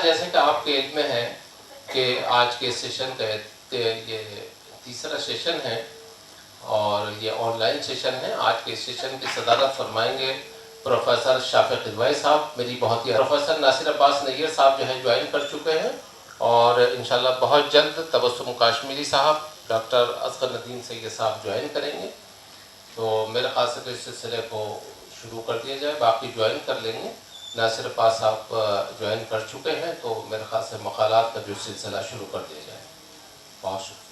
جیسے کہ آپ کے علم میں ہے کہ آج کے سیشن کا یہ تیسرا سیشن ہے اور یہ آن لائن سیشن ہے. آج کے سیشن کی صدارت فرمائیں گے پروفیسر شافق ادوئی صاحب. میری بہت ہی پروفیسر ناصر عباس نیر صاحب جو ہے جوائن کر چکے ہیں اور انشاءاللہ بہت جلد تبسم کاشمیری صاحب، ڈاکٹر اصغر ندیم سید صاحب جوائن کریں گے. تو میرے خیال سے تو اس سلسلے کو شروع کر دیا جائے، باقی جوائن کر لیں گے. ناصر عباس صاحب جوائن کر چکے ہیں تو میرے خیال سے مقالات کا جو سلسلہ شروع کر دیا جائے. بہت شکریہ.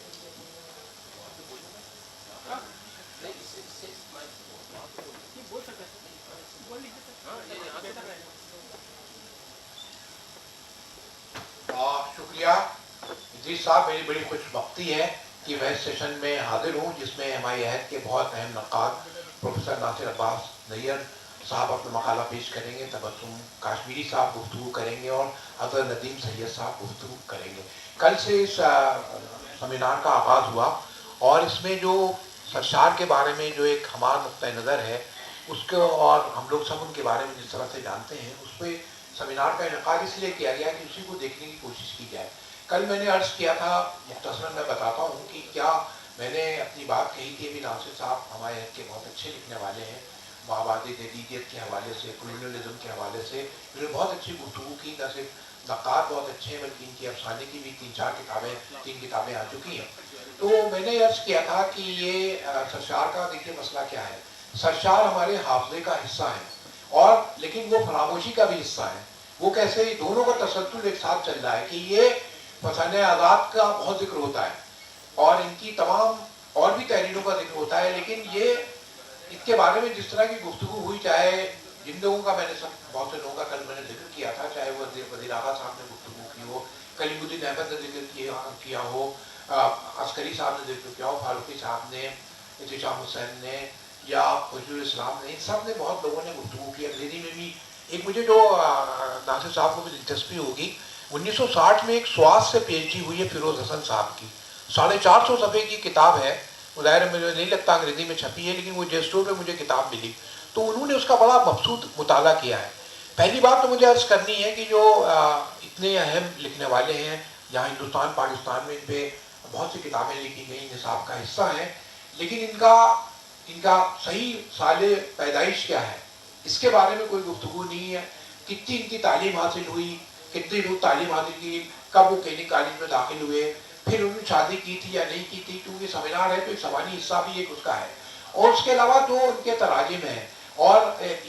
شکریہ ادریس صاحب. میری بڑی خوش بختی ہے کہ میں اس سیشن میں حاضر ہوں جس میں ہماری عہد کے بہت اہم نقاد پروفیسر ناصر عباس نیر صاحب اپنا مقالہ پیش کریں گے، تبسم کاشمیری صاحب گفتگو کریں گے اور اصغر ندیم سید صاحب گفتگو کریں گے. کل سے اس سیمینار کا آغاز ہوا اور اس میں جو سرشار کے بارے میں جو ایک ہمارا نقطۂ نظر ہے اس کو، اور ہم لوگ سب ان کے بارے میں جس طرح سے جانتے ہیں، اس پہ سیمینار کا انعقاد اس لیے کیا گیا کہ اسی کو دیکھنے کی کوشش کی جائے. کل میں نے عرض کیا تھا، مختصراً میں بتاتا ہوں کہ کیا میں نے اپنی بات کہی تھی. ابھی ناصر صاحب ہمارے عہد کے بہت اچھے لکھنے والے ہیں، مابعدِ جدیدیت کے حوالے سے، کولونیلزم کے حوالے سے انہوں نے بہت اچھی گفتگو کی. نہ صرف نقاد بہت اچھے ہیں بلکہ ان کی افسانے کی بھی 3 کتابیں آ چکی ہیں. تو میں نے عرض کیا تھا کہ یہ سرشار کا دیکھیے مسئلہ کیا ہے. سرشار ہمارے حافظے کا حصہ ہے اور لیکن وہ فراموشی کا بھی حصہ ہے. وہ کیسے دونوں کا تسلسل ایک ساتھ چل رہا ہے کہ یہ فسانۂ آزاد کا بہت ذکر ہوتا ہے اور ان کی تمام اور بھی تحریروں کا ذکر ہوتا ہے، لیکن یہ اس کے بارے میں جس طرح کی گفتگو ہوئی، چاہے جن لوگوں کا میں نے بہت سے لوگوں کا کل میں نے ذکر کیا تھا، چاہے وہ وزیر اعلیٰ صاحب نے گفتگو کی ہو، کلیم الدین احمد نے ذکر کیا ہو، عسکری صاحب نے ذکر کیا ہو، فاروقی صاحب نے، احتشام حسین نے یا حضور اسلام نے، ان سب نے بہت لوگوں نے گفتگو کی. انگریزی میں بھی ایک مجھے جو ناصر صاحب کو بھی دلچسپی ہوگی، 1960 میں ایک سواس سے پی ایچ ڈی ہوئی ہے فیروز حسن صاحب کی، 450 صفحے کی کتاب ہے. ظاہر مجھے نہیں لگتا انگریزی میں چھپی ہے، لیکن وہ جیسٹور میں مجھے کتاب ملی تو انہوں نے اس کا بڑا مبسوط مطالعہ کیا ہے. پہلی بات تو مجھے عرض کرنی ہے کہ جو اتنے اہم لکھنے والے ہیں یہاں ہندوستان پاکستان میں، ان پہ بہت سی کتابیں لکھی گئی، نصاب کا حصہ ہیں، لیکن ان کا صحیح سال پیدائش کیا ہے اس کے بارے میں کوئی گفتگو نہیں ہے. کتنی ان کی تعلیم حاصل ہوئی، کتنی روز تعلیم حاصل کی، کب وہ کلینک کالج میں داخل ہوئے، پھر انہوں نے شادی کی تھی یا نہیں کی تھی. کیونکہ سیمینار ہے تو ایک سوانی حصہ بھی ایک اس کا ہے. اور اس کے علاوہ جو ان کے تراجم ہیں اور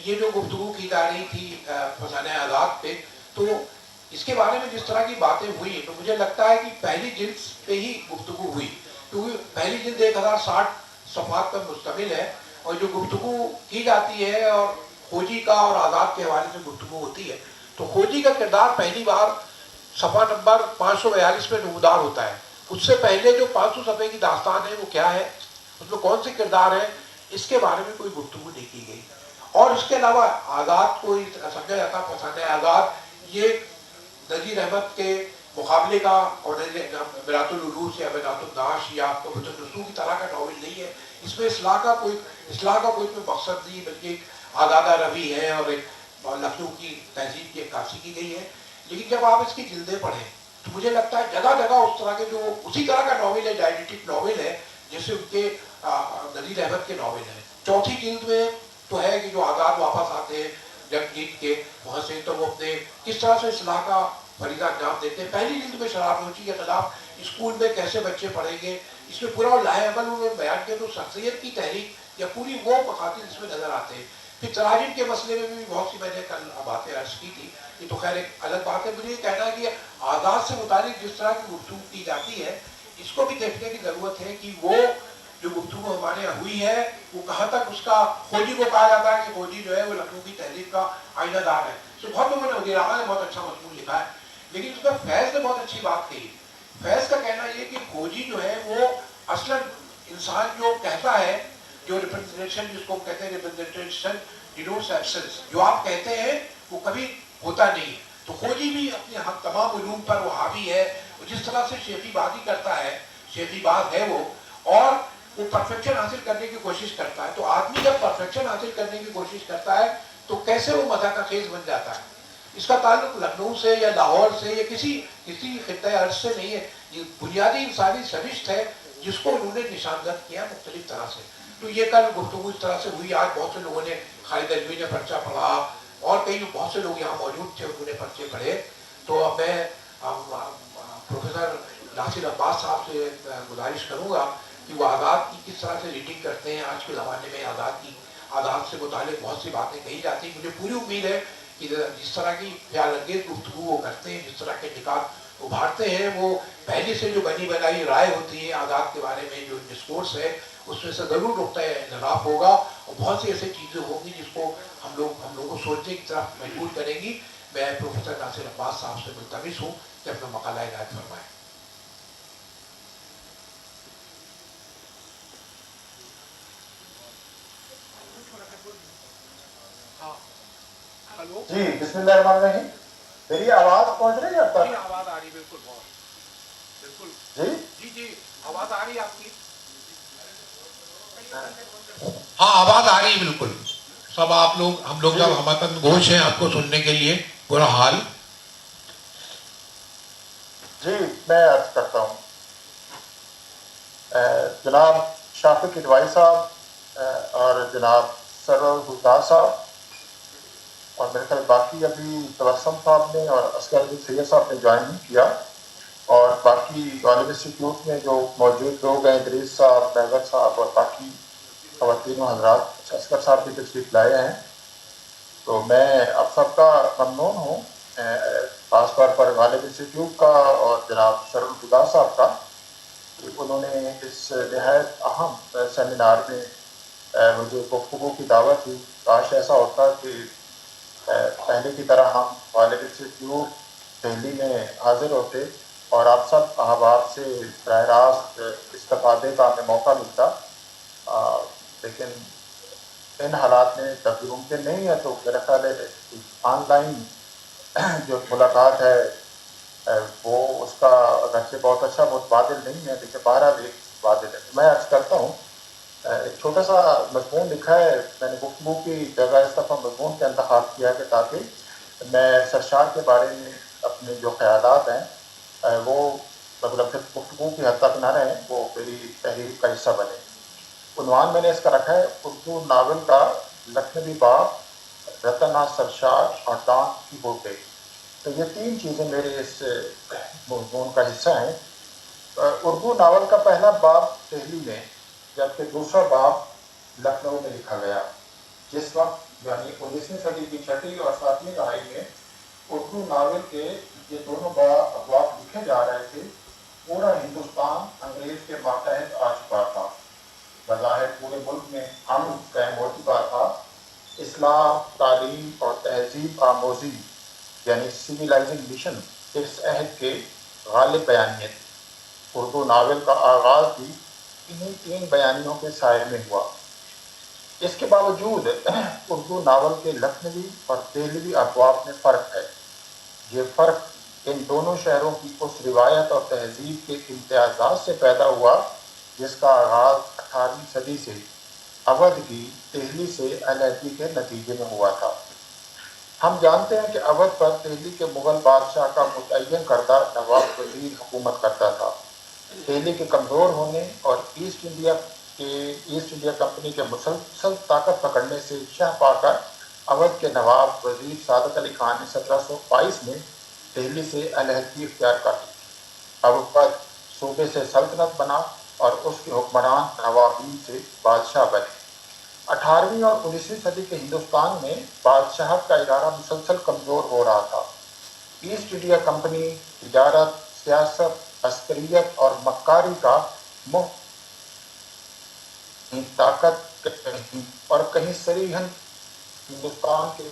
یہ جو گفتگو کی جا رہی تھی فسانۂ آزاد پہ، تو اس کے بارے میں جس طرح کی باتیں ہوئی تو مجھے لگتا ہے کہ پہلی جلد پہ ہی گفتگو ہوئی، کیونکہ پہلی جلد 1060 صفحات پر مشتمل ہے اور جو گفتگو کی جاتی ہے اور کھوجی کا اور آزاد کے حوالے سے گفتگو ہوتی ہے تو کھوجی کا کردار پہلی بار صفحہ نمبر 542 میں نمودار ہوتا ہے. اس سے پہلے جو 500 صفحے کی داستان ہے وہ کیا ہے، اس میں کون سے کردار ہیں، اس کے بارے میں کوئی گفتگو نہیں کی گئی. اور اس کے علاوہ آزاد کو سمجھا جاتا فسانۂ آزاد یہ نذیر احمد کے مقابلے کا اور برات العروس یا برات الناش یا قوت الرسوم کی طرح کا ناول نہیں ہے. اس میں اصلاح کا کوئی مقصد نہیں، بلکہ ایک آزادہ روی ہے اور ایک لکھنؤ کی تہذیب کی عکاسی کی گئی ہے. لیکن جب آپ اس کی جلدیں پڑھیں تو مجھے لگتا ہے جگہ جگہ اس طرح کے جو اسی طرح کا ناول ہے، ڈائریٹک ناول ہے جیسے ان کے نذیر احمد کے ناول ہیں. چوتھی جلد میں تو ہے کہ جو آزاد واپس آتے ہیں جنگ جیت کے وہاں سے، تو وہ اپنے کس طرح سے اصلاح کا فریضہ انجام دیتے ہیں. پہلی جلد میں شراب نوشی کے خلاف اسکول میں کیسے بچے پڑھیں گے، اس میں پورا لاہ عمل انہوں نے بیان کیا. تو شخصیت کی تحریک یا پوری وہ مخاطب اس میں نظر آتے ہیں. پھر تراجم کے مسئلے میں بھی بہت سی میں نے کل باتیں عرض کی تھی، یہ تو خیر ایک الگ بات ہے. مجھے یہ کہنا ہے کہ آزاد سے متعلق جس طرح کی گفتگو کی جاتی ہے اس کو بھی دیکھنے کی ضرورت ہے کہ وہ جو گفتگو ہمارے یہاں ہوئی ہے وہ کہاں تک اس کا، کھوجی کو کہا جاتا ہے کہ کھوجی جو ہے وہ لکھنؤ کی تہذیب کا آئینہ دار ہے. تو بہت لوگوں نے وزیر اعلیٰ نے بہت اچھا مضمون لکھا ہے، لیکن اس میں فیض نے بہت اچھی بات کہی. فیض کا کہنا یہ کہ کھوجی جو ہے وہ اصلاً انسان جو کہتا ہے، جو ریپرزنٹیشن جس کو کہتے ہیں ریپرزنٹیشن ڈینوٹس ایبسنس، جو آپ کہتے ہیں وہ کبھی ہوتا نہیں ہے. تو کھوجی بھی اپنے تمام علوم پر وہ حاوی ہے. جس طرح سے شیخی بازی کرتا ہے، شیخی باز ہے وہ، اور وہ پرفیکشن حاصل کرنے کی کوشش کرتا ہے. تو آدمی جب پرفیکشن حاصل کرنے کی کوشش کرتا ہے تو کیسے وہ مزاح کا خیز بن جاتا ہے. इसका ताल्लुक लखनऊ से या लाहौर से या किसी खित्ते अर्ज से नहीं है, ये बुनियादी इंसानी सरिश्त है जिसको उन्होंने निशानदर किया मुख्तलिफ तरह से। तो ये कल गुफ्तगू इस तरह से हुई, आज बहुत से लोगों ने, खालिद अलवी ने पर्चा पढ़ा और कई बहुत से लोग यहाँ मौजूद थे, उन्होंने पर्चे पढ़े। तो अब मैं प्रोफेसर नासिर अब्बास साहब से गुजारिश करूँगा कि वो आज़ाद की किस तरह से रीडिंग करते हैं। आज के ज़माने में आज़ाद से मुतालिक बहुत सी बातें कही जाती हैं। मुझे पूरी उम्मीद है कि जिस तरह की ख्याल अंगेज गुफ्तगू वो करते हैं, जिस तरह के निकात उभारते हैं, वो पहले से जो बनी बनाई राय होती है आज़ाद के बारे में, जो डिस्कोर्स है, उसमें से ज़रूर नुक्ता इख्तिलाफ होगा और बहुत सी ऐसी चीज़ें होंगी जिसको हम लोगों को सोचने की तरफ मजबूर करेंगी। मैं प्रोफेसर नासिर अब्बास साहब से मुल्तमिस हूँ कि अपना मकाला इनायत फरमाएँ। जी बिस्मिल्लाहिर्रहमानिर्रहीम। मेरी आवाज पहुंच रही है अब तक? आवाज आ रही, बिल्कुल बिल्कुल जी जी आवाज आ रही है आपकी? हाँ आवाज आ रही है बिल्कुल। सब आप लोग, हम लोग जब हमतन गोश हैं आपको सुनने के लिए, पूरा हाल। जी मैं अर्ज करता हूँ, जनाब शाफिक किदवाई साहब और जनाब सरवर हुदा साहब और मेरे ख्याल बाकी अभी तबस्सुम साहब ने और असगर अली सैयद साहब ने ज्वाइन नहीं किया, और बाकी गालिब इंस्टीट्यूट में जो मौजूद लोग हैं, इदरीस साहब, महवर साहब और बाकी ख़वातीन व हज़रात, असगर साहब भी तशरीफ़ लाए हैं। तो मैं आप सबका ममनून हूँ, ख़ास तौर पर गालिब इंस्टीट्यूट का और जनाब सरवर हुदा साहब का, उन्होंने इस नहायत अहम सेमिनार में मुझे गुफ्तगू की दावत दी। काश ऐसा होता कि पहले की तरह हम गालिब इंस्टीट्यूट दिल्ली में हाजिर होते और आप सब अहबाब से बराह रास्त इस्तेफादे का हमें मौका मिलता, लेकिन इन हालात में तब्दील मुमकिन नहीं है। तो मेरा ख्याल है ऑनलाइन जो मुलाकात है वो उसका अगरचे बहुत अच्छा मुतबादिल नहीं है, लेकिन बहरहाल एक बादल है। मैं अर्ज करता हूँ, एक छोटा सा मजमून लिखा है मैंने, गुफ्तगू की जगह इस दफ़ा मजमून का इंतखाब किया कि ताकि मैं सरशार के बारे में अपने जो ख्यालात हैं वो मतलब सिर्फ गुफ्तगू की हद तक न रहें, वो मेरी तहरीर का हिस्सा बने। उन्वान मैंने इसका रखा है, उर्दू नावल का लखनवी बाब, रतना सरशार और दान की बूटे। तो ये तीन चीज़ें मेरे इस मजमून का हिस्सा हैं। उर्दू नावल का पहला बाब दिल्ली में, जबकि दूसरा बाब लखनऊ में लिखा गया। जिस वक्त यानी 19वीं सदी की छठी और 7वीं दहाई में उर्दू नावल के ये दोनों अबवाब लिखे जा रहे थे, पूरा हिंदुस्तान अंग्रेज के मातहत आ चुका था। बज़ाहिर पूरे मुल्क में अमन कायम हो चुका था। इस्लाम, तालीम और तहजीब आमोजी यानी सिविलाइजिंग मिशन इस अहद के गालिब बयानियत। उर्दू नावल का आगाज़ भी इन्हीं तीन बयानियों के साये में हुआ। इसके बावजूद उर्दू नावल के लखनवी और देहलवी अबवाब में फ़र्क है। ये फ़र्क इन दोनों शहरों की उस रिवायत और तहजीब के इम्तियाज़ात से पैदा हुआ जिसका आगाज़ 18वीं सदी से अवध की दिल्ली से अलहदगी के नतीजे में हुआ था। हम जानते हैं कि अवध पर दिल्ली के मुग़ल बादशाह का मुतय्यन करदा नवाब वज़ीर हुकूमत करता था। दिल्ली के कमज़ोर होने और ईस्ट इंडिया कंपनी के मुसलसल ताकत पकड़ने से शह पाकर अवध के नवाब वज़ीर सादत अली खान ने 1722 में दिल्ली से अलहदगी इख्तियार कर ली। अवध सूबे से सल्तनत बना और उसके हुक्मरान नवाबीन से बादशाह बने। 18वीं और 19वीं सदी के हिंदुस्तान में बादशाहत का इदारा मुसलसल कमज़ोर हो रहा था। ईस्ट इंडिया कंपनी तिजारत, सियासत, अस्करियत और मक्कारी का मुफ्त ताकत और कहीं सरीहन हिंदुस्तान के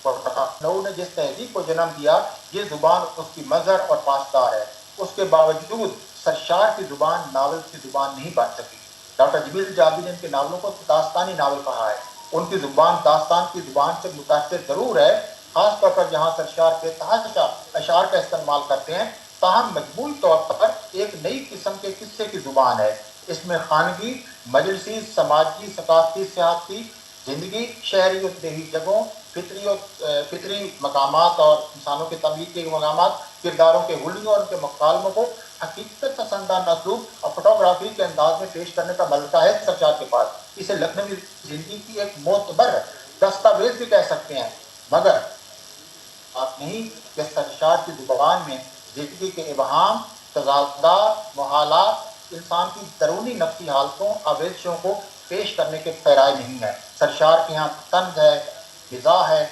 लखनऊ ने जिस तहजीब को जन्म दिया, ये जुबान उसकी मजहर और पासदार है। उसके बावजूद सरशार की जुबान नावल की जुबान नहीं बन सकी। डॉक्टर जमील जाबी ने इनके नावलों को दास्तानी नावल कहा है। उनकी जुबान दास्तान की जुबान से मुतासिर जरूर है, खासतौर पर जहाँ सरशार के तहाशा अशार का इस्तेमाल करते हैं, ताहम मजमूई तौर पर एक नई किस्म के किस्से की जुबान है। इसमें खानगी, मजलिसी, समाजी, सकाफती, सियासी, जिंदगी, शहरी और देही जगहों, فطری مقامات اور انسانوں کے تملیغ کے مقامات، کرداروں کے حلیوں اور ان کے مکالموں کو حقیقت پسندانہ اسلوب اور فوٹوگرافی کے انداز میں پیش کرنے کا ملکہ ہے سرشار کے پاس. اسے لکھنوی زندگی کی ایک معتبر دستاویز بھی کہہ سکتے ہیں. مگر آپ نہیں کہ سرشار کی زبان میں زندگی کے ابہام، تضادات، محالات، انسان کی درونی نفسی حالتوں، آویزشوں کو پیش کرنے کے پیرائے نہیں ہے. سرشار کے یہاں طنز ہے، مزاح ہے،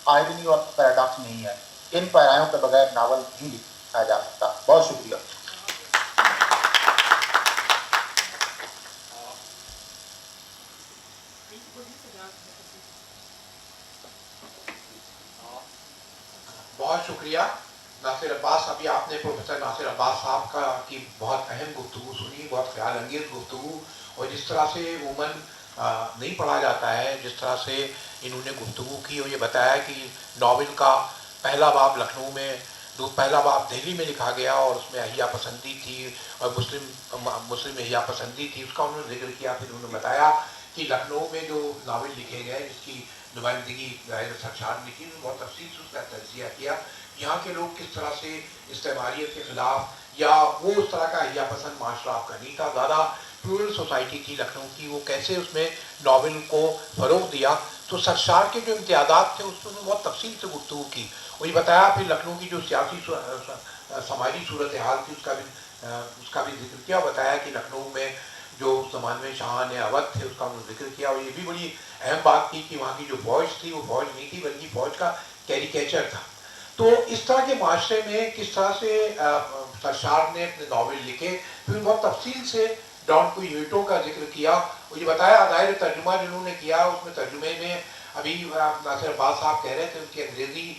آئرنی اور پیراڈاکس نہیں ہے. ان پیرایوں کے بغیر ناول نہیں لکھا جا سکتا. بہت شکریہ. بہت شکریہ ناصر عباس. ابھی آپ نے پروفیسر ناصر عباس صاحب کی بہت اہم گفتگو سنی، بہت خیال انگیز گفتگو، اور جس طرح سے عموماً نہیں پڑھا جاتا ہے، جس طرح سے انہوں نے گفتگو کی اور یہ بتایا کہ ناول کا پہلا باب لکھنؤ میں، پہلا باب دہلی میں لکھا گیا اور اس میں احیا پسندی تھی اور مسلم احیا پسندی تھی، اس کا انہوں نے ذکر کیا. پھر انہوں نے بتایا کہ لکھنؤ میں جو ناول لکھے گئے جس کی نمائندگی سرشار نے کی، بہت تفصیل سے اس کا تجزیہ کیا. یہاں کے لوگ کس طرح سے استعماریت کے خلاف یا وہ اس طرح کا احیا پسند معاشرہ آپ کا نہیں تھا، زیادہ پلورل سوسائٹی تھی لکھنؤ کی، وہ کیسے اس میں ناول کو فروغ دیا. تو سرشار کے جو امتیازات تھے اس میں بہت تفصیل سے گفتگو کی. وہی بتایا پھر لکھنؤ کی جو سیاسی سماجی صورتحال تھی اس کا بھی ذکر کیا. بتایا کہ لکھنؤ میں جو اس زمانے میں شاہان اودھ تھے اس کا انہوں نے ذکر کیا. اور یہ بھی بڑی اہم بات کی کہ وہاں کی جو فوج تھی وہ فوج نہیں تھی بلکہ فوج کا کیریکیچر تھا. تو اس طرح کے معاشرے میں کس طرح سے سرشار نے اپنے ناول لکھے، پھر بہت تفصیل سے ڈان کوئیٹو کا ذکر کیا. اور یہ بتایا ظاہر ترجمہ جنہوں نے کیا اس میں ترجمے میں ابھی ناصر عباس صاحب کہہ رہے تھے ان کی انگریزی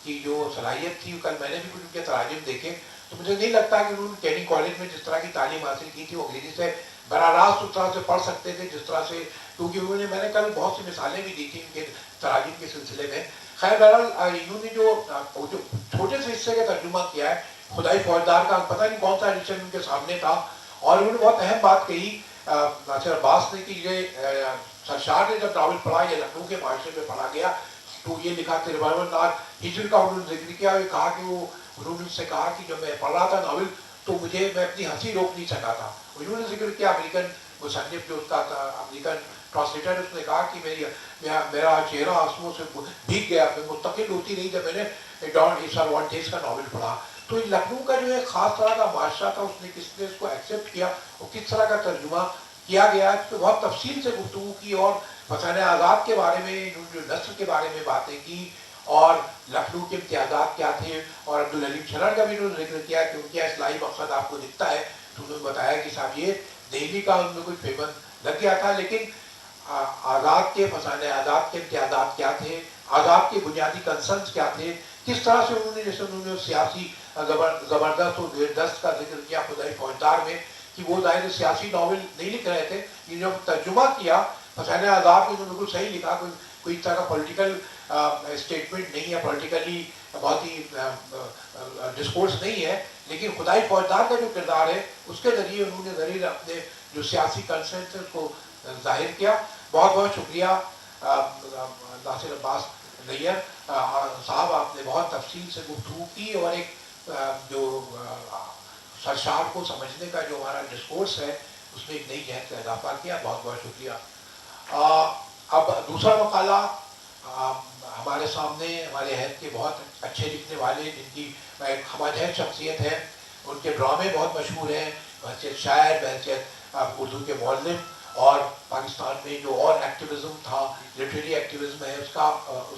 کی جو صلاحیت تھی، کل میں نے بھی کچھ ان کے تراجم دیکھے تو مجھے نہیں لگتا کہ انہوں نے کیننگ کالج میں جس طرح کی تعلیم حاصل کی تھی وہ انگریزی سے براہ راست اس طرح سے پڑھ سکتے تھے جس طرح سے، کیونکہ انہوں نے، میں نے کل بہت سی مثالیں بھی دی تھیں ان کے تراجم کے سلسلے میں. خیر بہرحال انہوں نے جو چھوٹے سے حصے کا ترجمہ کیا ہے خدائی فوجدار کا، پتہ نہیں کون سا ایڈیشن ان کے سامنے تھا. اور انہوں نے بہت اہم بات کہی ناصر عباس نے کہ یہ سرشار نے جب ناول پڑھا یہ لکھنؤ کے معاشرے میں پڑھا گیا تو یہ لکھا ہجر کا انہوں نے ذکر کیا. کہا کہ وہ انہوں نے اس سے کہا کہ جب میں پڑھ رہا تھا ناول تو میں اپنی ہنسی روک نہیں سکا تھا. انہوں نے ذکر کیا امریکن مصنف جو اس کا تھا، امریکن ٹرانسلیٹر، اس نے کہا کہ میرا چہرہ آنسوؤں سے بھیگ گیا، میں مستقل ہوتی رہی جب میں نے ڈان سروانٹیس کا ناول پڑھا. تو لکھنؤ کا جو ہے خاص طرح کا معاشرہ تھا، اس نے کس نے اس کو ایکسیپٹ کیا اور کس طرح کا ترجمہ کیا گیا، اس پہ بہت تفصیل سے گفتگو کی. اور فسانہ آزاد کے بارے میں، جو نثر کے بارے میں باتیں کی اور لکھنؤ کے امتیازات کیا تھے. اور عبدالحلیم چھنر کا بھی انہوں نے ذکر کیا کہ ان کا اصلاحی مقصد آپ کو دکھتا ہے. تو انہوں نے بتایا کہ صاحب یہ دہلی کا ان میں کچھ پیمند لگ گیا تھا، لیکن آزاد کے فسانہ آزاد کے امتیازات کیا تھے، آزاد کے بنیادی کنسرنس کیا تھے، کس طرح سے انہوں نے، جیسے انہوں نے سیاسی زبردست اور زیردست کا ذکر کیا خدائی فوجدار میں کہ وہ ظاہر سیاسی ناول نہیں لکھ رہے تھے. یہ جب ترجمہ کیا فسانہ آزاد میں بالکل صحیح لکھا، کوئی اس طرح کا پولیٹیکل اسٹیٹمنٹ نہیں ہے، پولیٹیکلی بہت ہی ڈسکورس نہیں ہے، لیکن خدائی فوجدار کا جو کردار ہے اس کے ذریعے انہوں نے ذریعے اپنے جو سیاسی کنسرنس ہے اس کو ظاہر کیا. بہت بہت شکریہ ناصر عباس نیر صاحب، آپ نے بہت تفصیل سے گفتگو کی اور ایک جو سرشار کو سمجھنے کا جو ہمارا ڈسکورس ہے اس میں ایک نئی جہت کا اضافہ کیا. بہت بہت شکریہ. اب دوسرا مقالہ ہمارے سامنے ہمارے عہد کے بہت اچھے لکھنے والے جن کی ہمارے عہد شخصیت ہے، ان کے ڈرامے بہت مشہور ہیں بحیثیت شاعر، بحیثیت اردو کے معلم، اور پاکستان میں جو اور ایکٹیویزم تھا، لٹریری ایکٹیویزم ہے، اس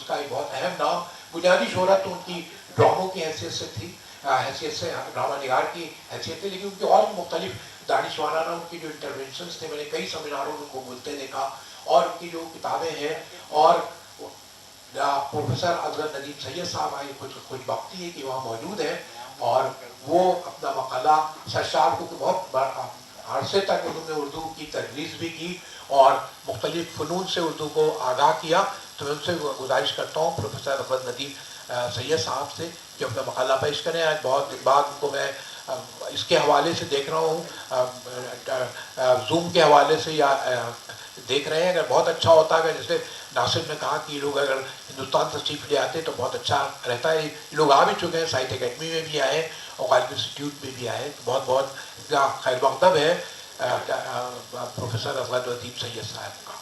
کا ایک بہت اہم نام، بنیادی شہرت تو ان کی ڈراموں کی حیثیت سے تھی، حیثیت سے ڈرامہ نگار کی حیثیت تھی، لیکن ان کی اور مختلف دانشورانہ ان کی جو انٹروینشنس تھے، میں نے کئی سیمیناروں میں ان کو بولتے دیکھا، اور ان کی جو کتابیں ہیں. اور پروفیسر اصغر ندیم سید صاحب آئے، خوش بختی ہے کہ وہاں موجود ہیں، اور وہ اپنا مقالہ سرشار کو بہت عرصے تک انہوں نے اردو کی تدریس بھی کی اور مختلف فنون سے اردو کو آگاہ کیا. تو میں ان سے گزارش کرتا ہوں پروفیسر اصغر ندیم سید صاحب سے کہ اپنا مقالہ پیش کریں. آج بہت بعد ان کو میں اس کے حوالے سے دیکھ رہا ہوں، زوم کے حوالے سے یا देख रहे हैं। अगर बहुत अच्छा होता है, जैसे नासिर ने कहा कि ये लोग अगर हिंदुस्तान तशरीफ ले आते तो बहुत अच्छा रहता है। ये लोग आ भी चुके हैं, साहित्य अकेडमी में भी आए और गालिब इंस्टीट्यूट में भी आए। तो बहुत बहुत खैर मकदम है प्रोफेसर अफजल लतीफ़ सैयद साहब का।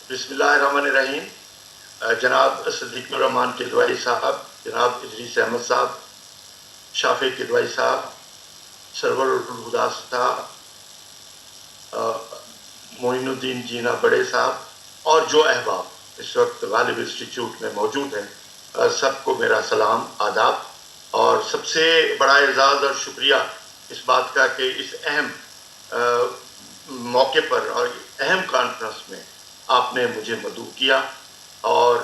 बिस्मिल्लाहिर्रहमानिर्रहीम। जनाब सिद्दीकुर रहमान किदवाई साहब, जनाब इदरीस अहमद साहब, शाफी किदवाई साहब, सरवर हुदा साहब, मोइनुद्दीन जीना बड़े साहब और जो अहबाब इस वक्त गालिब इंस्टीट्यूट में मौजूद हैं, सबको मेरा सलाम आदाब। और सबसे बड़ा एजाज़ और शुक्रिया इस बात का कि इस अहम मौके पर और अहम कॉन्फ्रेंस में आपने मुझे मदऊ किया। और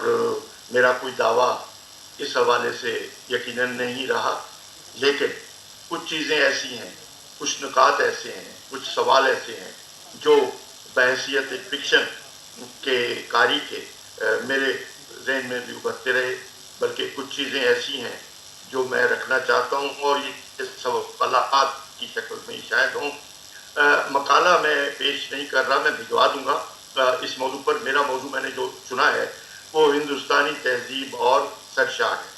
मेरा कोई दावा इस हवाले से यकीनन नहीं रहा, लेकिन कुछ चीज़ें ऐसी हैं, कुछ नुकात ऐसे हैं, कुछ सवाल ऐसे हैं जो बहैसियत एक फिक्शन के कारी के मेरे जहन में भी उभरते रहे। बल्कि कुछ चीज़ें ऐसी हैं जो मैं रखना चाहता हूँ और ये सवालात की शक्ल में शायद हों। मकाला मैं पेश नहीं कर रहा, मैं भिजवा दूंगा इस मौजू पर। मेरा मौजू मैंने जो चुना है वो हिंदुस्तानी तहजीब और सरशार है।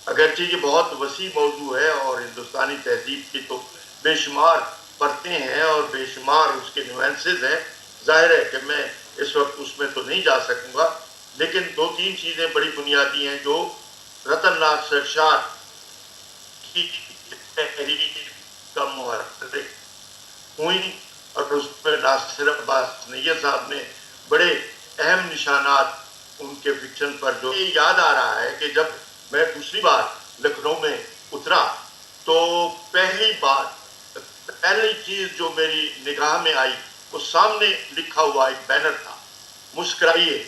अगरचे ये बहुत वसी मौजू है और हिंदुस्तानी तहजीब की तो बेशुमार परतें हैं और बेशुमार उसके नुआंसेस हैं। जाहिर है कि मैं इस वक्त उसमें तो नहीं जा सकूंगा, लेकिन दो तीन चीज़ें बड़ी बुनियादी हैं जो रतन नाथ सरशार की तहरीर का मुहर्रिक हुई और उसमें नासिर अब्बास नैयर साहब ने बड़े अहम निशानात उनके फिक्शन पर जो ये याद आ रहा है कि जब मैं दूसरी बार लखनऊ में उतरा तो पहली चीज जो मेरी निगाह में आई वो सामने लिखा हुआ एक बैनर था, मुस्कुराइए।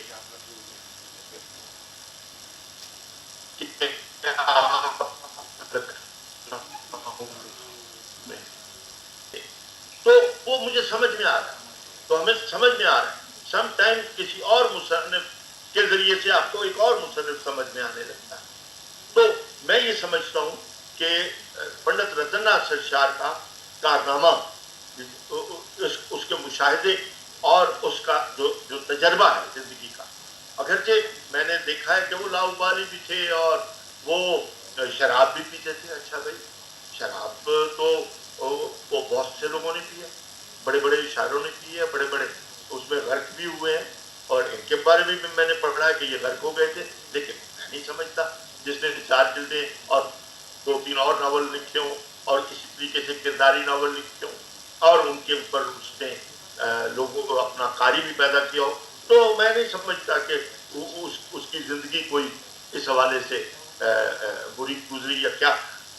तो वो मुझे समझ में आ रहा है, तो हमें समझ में आ रहा है समटाइम किसी और मुसन्निफ के जरिए से आपको एक और मुसन्निफ समझ में आने लगता है। तो मैं ये समझता हूँ कि पंडित रतन नाथ सरशार का कारनामा, उसके मुशाहिदे और उसका जो तजर्बा है जिंदगी का, अगरचे मैंने देखा है कि वो लाउबाली भी थे और वो शराब भी पीते थे। अच्छा भाई, शराब तो वो बहुत से लोगों ने पी है, बड़े बड़े शायरों ने पी है, बड़े बड़े उसमें गर्क भी हुए हैं और इनके बारे में भी मैंने पढ़ा है कि ये गर्क हो गए थे। लेकिन मैं नहीं समझता जिसने 4 जिल्दें और 2-3 और नावल लिखे हों और इसी तरीके से किरदारी नावल लिखे हों और उनके ऊपर उसने लोगों को अपना कारी भी पैदा किया हो, तो मैं नहीं समझता कि उसकी ज़िंदगी कोई इस हवाले से बुरी गुजरी या क्या।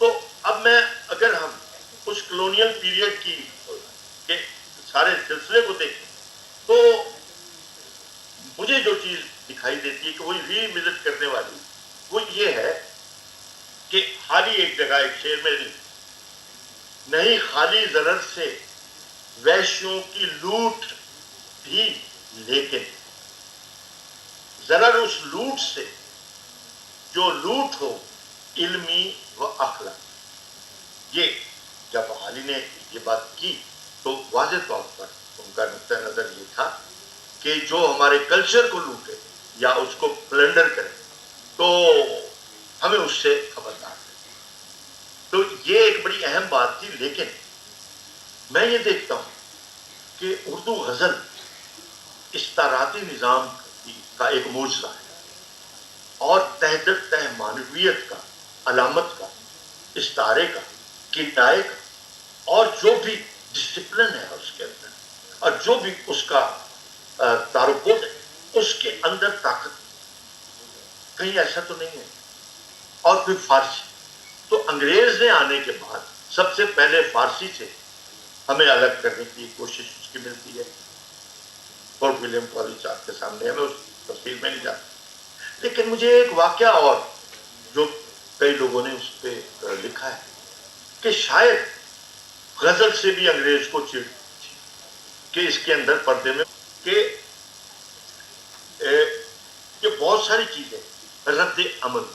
तो अब मैं अगर हम उस कॉलोनियल पीरियड के सारे सिलसिले को देखें तो मुझे जो चीज़ दिखाई देती है कि वो रीविजिट करने वाली वो ये है कि खाली एक जगह एक शेर में नहीं, खाली ज़रर से वैश्यों की लूट भी, लेकिन ज़रर उस लूट से जो लूट हो इल्मी व अखलाक। ये जब हाली ने ये बात की तो वाज़ेह तौर पर उनका नुक्ता नज़र ये था कि जो हमारे कल्चर को लूटे या उसको प्लंडर करे तो हमें उससे खबरदार है। तो ये एक बड़ी अहम बात थी। लेकिन मैं ये देखता हूँ कि उर्दू गज़ल इस्ताराती निज़ाम का एक मोजज़ा है और तह मानवियत का, अलामत का, इस्तारे का, किनाए का और जो भी डिसिप्लिन है उसके अंदर और जो भी उसका तारुपुत है उसके अंदर ताकत कहीं ऐसा तो नहीं है। और फिर फारसी, तो अंग्रेज ने आने के बाद सबसे पहले फारसी से हमें अलग करने की कोशिश उसकी मिलती है। फोर्ट विलियम कॉलेज आपके सामने है, मैं उस तफसील में नहीं जाता। लेकिन मुझे एक वाकया और जो कई लोगों ने उस पर लिखा है कि शायद गजल से भी अंग्रेज को चिढ़ कि इसके अंदर पर्दे में कि ये बहुत सारी चीजें रद्द अमल,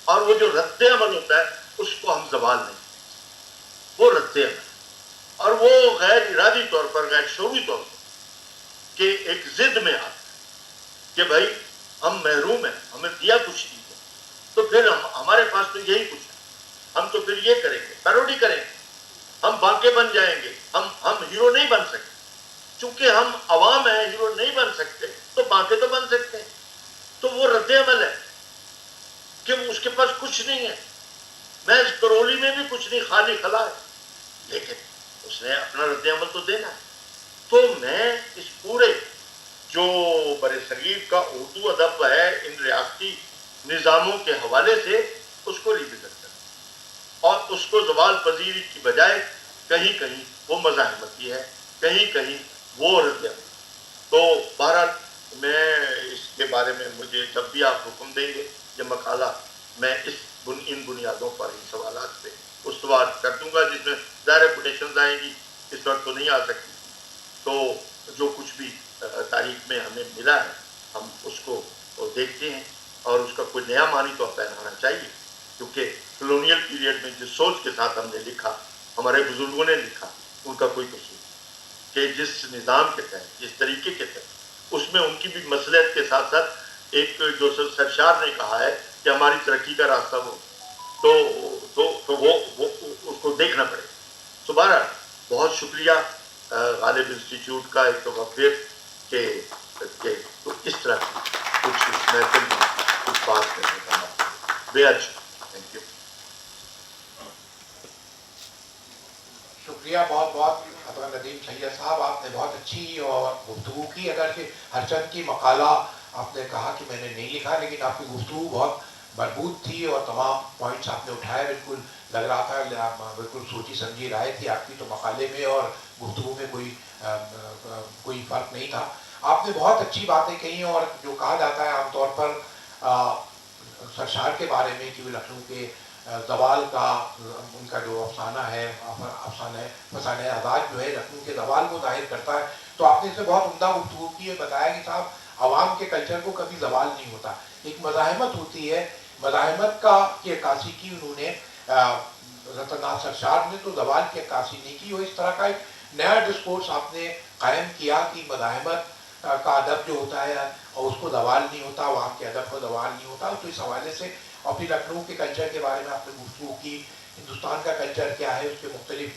और वो जो रद्द अमल होता है उसको हम जवाल नहीं, वो रद्द अमल, और वो गैर इरादी तौर पर, गैर शऊरी तौर पर कि एक जिद में आते कि भाई हम महरूम हैं, हमें दिया कुछ नहीं है, तो फिर हमारे पास तो यही कुछ है, हम तो फिर ये करेंगे, पैरोडी करेंगे, हम बांके बन जाएंगे, हम हीरो नहीं बन सकते। चूंकि हम अवाम हैं, हीरो नहीं बन सकते, तो बांके तो बन सकते हैं। तो वो रद्द-ए-अमल है कि उसके पास कुछ नहीं है, महज करौली में भी कुछ नहीं, खाली खला है, लेकिन उसने अपना रद्द-ए-अमल तो देना है। तो मैं इस पूरे जो बरसगीर का उर्दू अदब है इन रियासती निज़ामों के हवाले से, उसको रिविज़िट कर और उसको ज़वाल पजीरी की बजाय कहीं कहीं वो मज़ाहिमती है, कहीं कहीं वो रद्द-ए-अमल। तो बहरहाल मैं इसके बारे में, मुझे जब भी आप हुक्म देंगे ये मकाला मैं इन बुनियादों पर, इन सवालात पे उस्तवार कर दूंगा, जिसमें ज़ाहिर कोटेशंस आएंगी, इस वक्त तो नहीं आ सकती। तो जो कुछ भी तारीख में हमें मिला है हम उसको देखते हैं और उसका कोई नया मानी तो पहनाना चाहिए, क्योंकि कॉलोनियल पीरियड में जिस सोच के साथ हमने लिखा, हमारे बुजुर्गों ने लिखा, उनका कोई कसूर कि जिस निज़ाम के तहत, जिस तरीके के तहत, उसमें उनकी भी मसलहत के साथ साथ एक जो सरशार ने कहा है कि हमारी तरक्की का रास्ता वो तो वो उसको देखना पड़ेगा। तो बहरहाल बहुत शुक्रिया गालिब इंस्टीट्यूट का एक वफ़ीर के तो इस तरह कुछ इस महफिल में कुछ बात करने का मौका, बेहद थैंक यू। शुक्रिया बहुत बहुत अब्दुल नदीम सैयद साहब, आपने बहुत अच्छी और गुफ्तगू की। अगर कि हरचंद की मकाला आपने कहा कि मैंने नहीं लिखा, लेकिन आपकी गुफ्तगू बहुत मजबूत थी और तमाम पॉइंट्स आपने उठाए, बिल्कुल लग रहा था बिल्कुल सोची समझी राय थी आपकी, तो मकाले में और गुफ्तगू में कोई फ़र्क नहीं था। आपने बहुत अच्छी बातें कही और जो कहा जाता है आमतौर पर सरशार के बारे में कि लखनऊ के ज़वाल का उनका जो अफसाना है, फसाने आज़ाद जो है लखनऊ के ज़वाल को जाहिर करता है। तो आपने इससे बहुत उम्दा गुफ्तगू की है, बताया कि साहब आवाम के कल्चर को कभी ज़वाल नहीं होता, एक मज़ाहिमत होती है, मज़ाहिमत की अक्कासी की उन्होंने रतनाथ सरशार ने, तो ज़वाल की अक्कासी नहीं की। और इस तरह का एक नया डिस्कोर्स आपने कायम किया कि मज़ाहिमत का अदब जो होता है और उसको ज़वाल नहीं होता, वहाँ के अदब को ज़वाल नहीं होता। तो इस हवाले से और फिर लखनऊ के कल्चर के बारे में आपने गुफ्तगू की, हिंदुस्तान का कल्चर क्या है, उसके मुख्तलिफ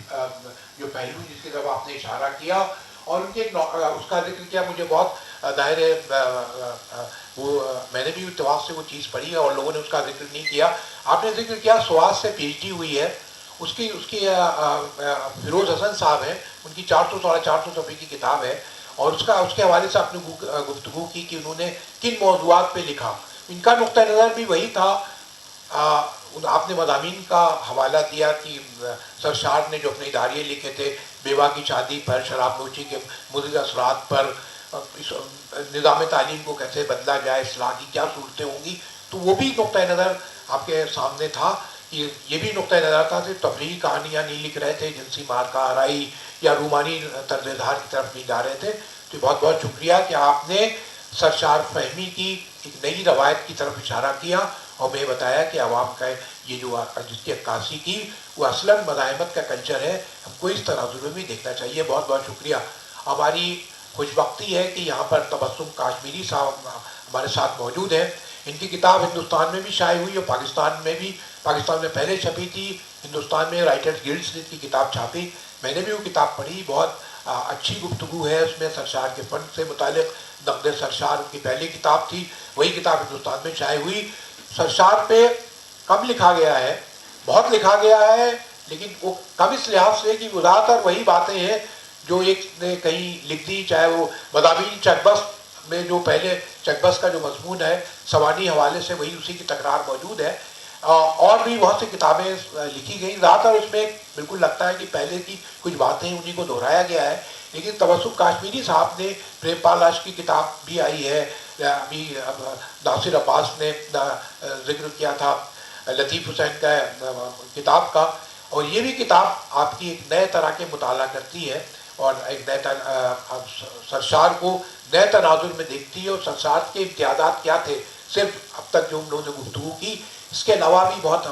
जो पहलू जिसकी तरफ आपने इशारा किया और उनके उसका जिक्र किया। मुझे बहुत दाहिर है वो मैंने भी इत्तेफाक से वो चीज़ पढ़ी है और लोगों ने उसका जिक्र नहीं किया। आपने जिक्र किया स्वाद से PhD हुई है, उसकी फिरोज़ हसन साहब हैं, उनकी 400-450 सफ़े की किताब है और उसके हवाले से आपने गुफ्तगू की कि उन्होंने किन मौज़ूआत पे लिखा। इनका नुक्ता नज़र भी वही था। आपने मज़ामीन का हवाला दिया कि सरशार ने जो अपने इदारिये लिखे थे, बेवा की शादी पर, शराब नोशी के मुज़िर असरात पर, इस निज़ाम तालीम को कैसे बदला जाए, इस्लाह की क्या सूरतें होंगी, तो वो भी नुक्ता नज़र आपके सामने था। ये भी नुक्ता नज़र था, सिर्फ तफरीही कहानियाँ नहीं लिख रहे थे, जिनसी मार का आराई या रूमानी तर्ज़-ए-ज़हार की तरफ नहीं जा रहे थे। तो बहुत बहुत शुक्रिया कि आपने सरशार फहमी की एक नई रवायत की तरफ इशारा किया और मैं बताया कि आवाम का ये जो जिसकी अक्कासी की वो असलन मज़ाहिमत का कल्चर है, हमको इस तनाज़ुर में भी देखना चाहिए। बहुत बहुत शुक्रिया। हमारी खुशबख्ती है कि यहाँ पर तबस्सुम काश्मीरी साहब हमारे साथ मौजूद हैं। इनकी किताब हिंदुस्तान में भी शाये हुई और पाकिस्तान में पहले छपी थी, हिंदुस्तान में राइटर्स गिल्ड्स ने इसकी किताब छापी। मैंने भी वो किताब पढ़ी, बहुत अच्छी गुफ्तगू है उसमें सरशार के फ़न से मुतालिक। नक़्द सरशार की पहली किताब थी, वही किताब हिंदुस्तान में शाये हुई। सरशार पे कम लिखा गया है, बहुत लिखा गया है, लेकिन वो कम इस लिहाज से कि वो ज़्यादातर वही बातें हैं जो एक ने कहीं लिख दी, चाहे वो मज़ामीन चकबस में जो पहले चकबस का जो मज़मून है सवानी हवाले से वही उसी की तकरार मौजूद है। और भी बहुत सी किताबें लिखी गई, ज़्यादातर उसमें बिल्कुल लगता है कि पहले की कुछ बातें उन्हीं को दोहराया गया है। लेकिन तबस्सुम काश्मीरी साहब ने, प्रेमपाल दास की किताब भी आई है, अभी नासिर अब्बास ने जिक्र किया था लतीफ़ हुसैन का किताब का, और ये भी किताब आपकी एक नए तरह के मुताला करती है और एक नए सरशार को नए तनाजुर में देखती है और सरशार के इम्तियाज़ात क्या थे सिर्फ अब तक जो हम लोगों ने गुफ्तगू की। इसके अलावा भी बहुत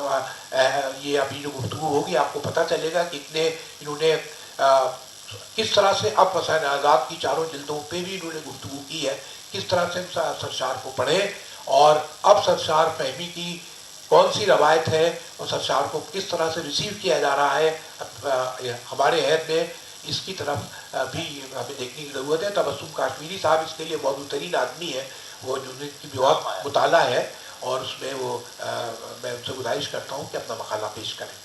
ये अभी जो गुफ्तगू होगी आपको पता चलेगा कि इतने इन्होंने किस तरह से अब फसाने आज़ाद की चारों जिल्दों पे भी इन्होंने गुफ्तगू की है, किस तरह से सरशार को पढ़े और अब सरशार फहमी की कौन सी रवायत है और सरशार को किस तरह से रिसीव किया जा रहा है हमारे अहद में, इसकी तरफ भी हमें देखने की ज़रूरत है। तबस्सुम काश्मीरी साहब इसके लिए बहुत बेहतरीन आदमी है, वो जिनकी बहुत मुताला है और उसमें वो मैं उनसे गुजारिश करता हूँ कि अपना मकाला पेश करें।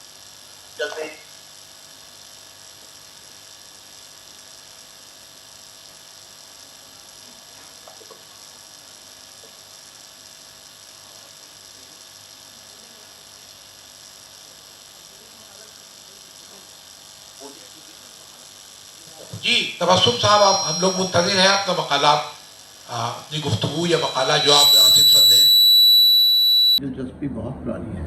जी तबस्सुम साहब, आप हम लोग मुंतज़िर हैं आपका मकाला, अपनी गुफ्तगू या मकाला जो आप आसिफ सर दें। दिलचस्पी बहुत पुरानी है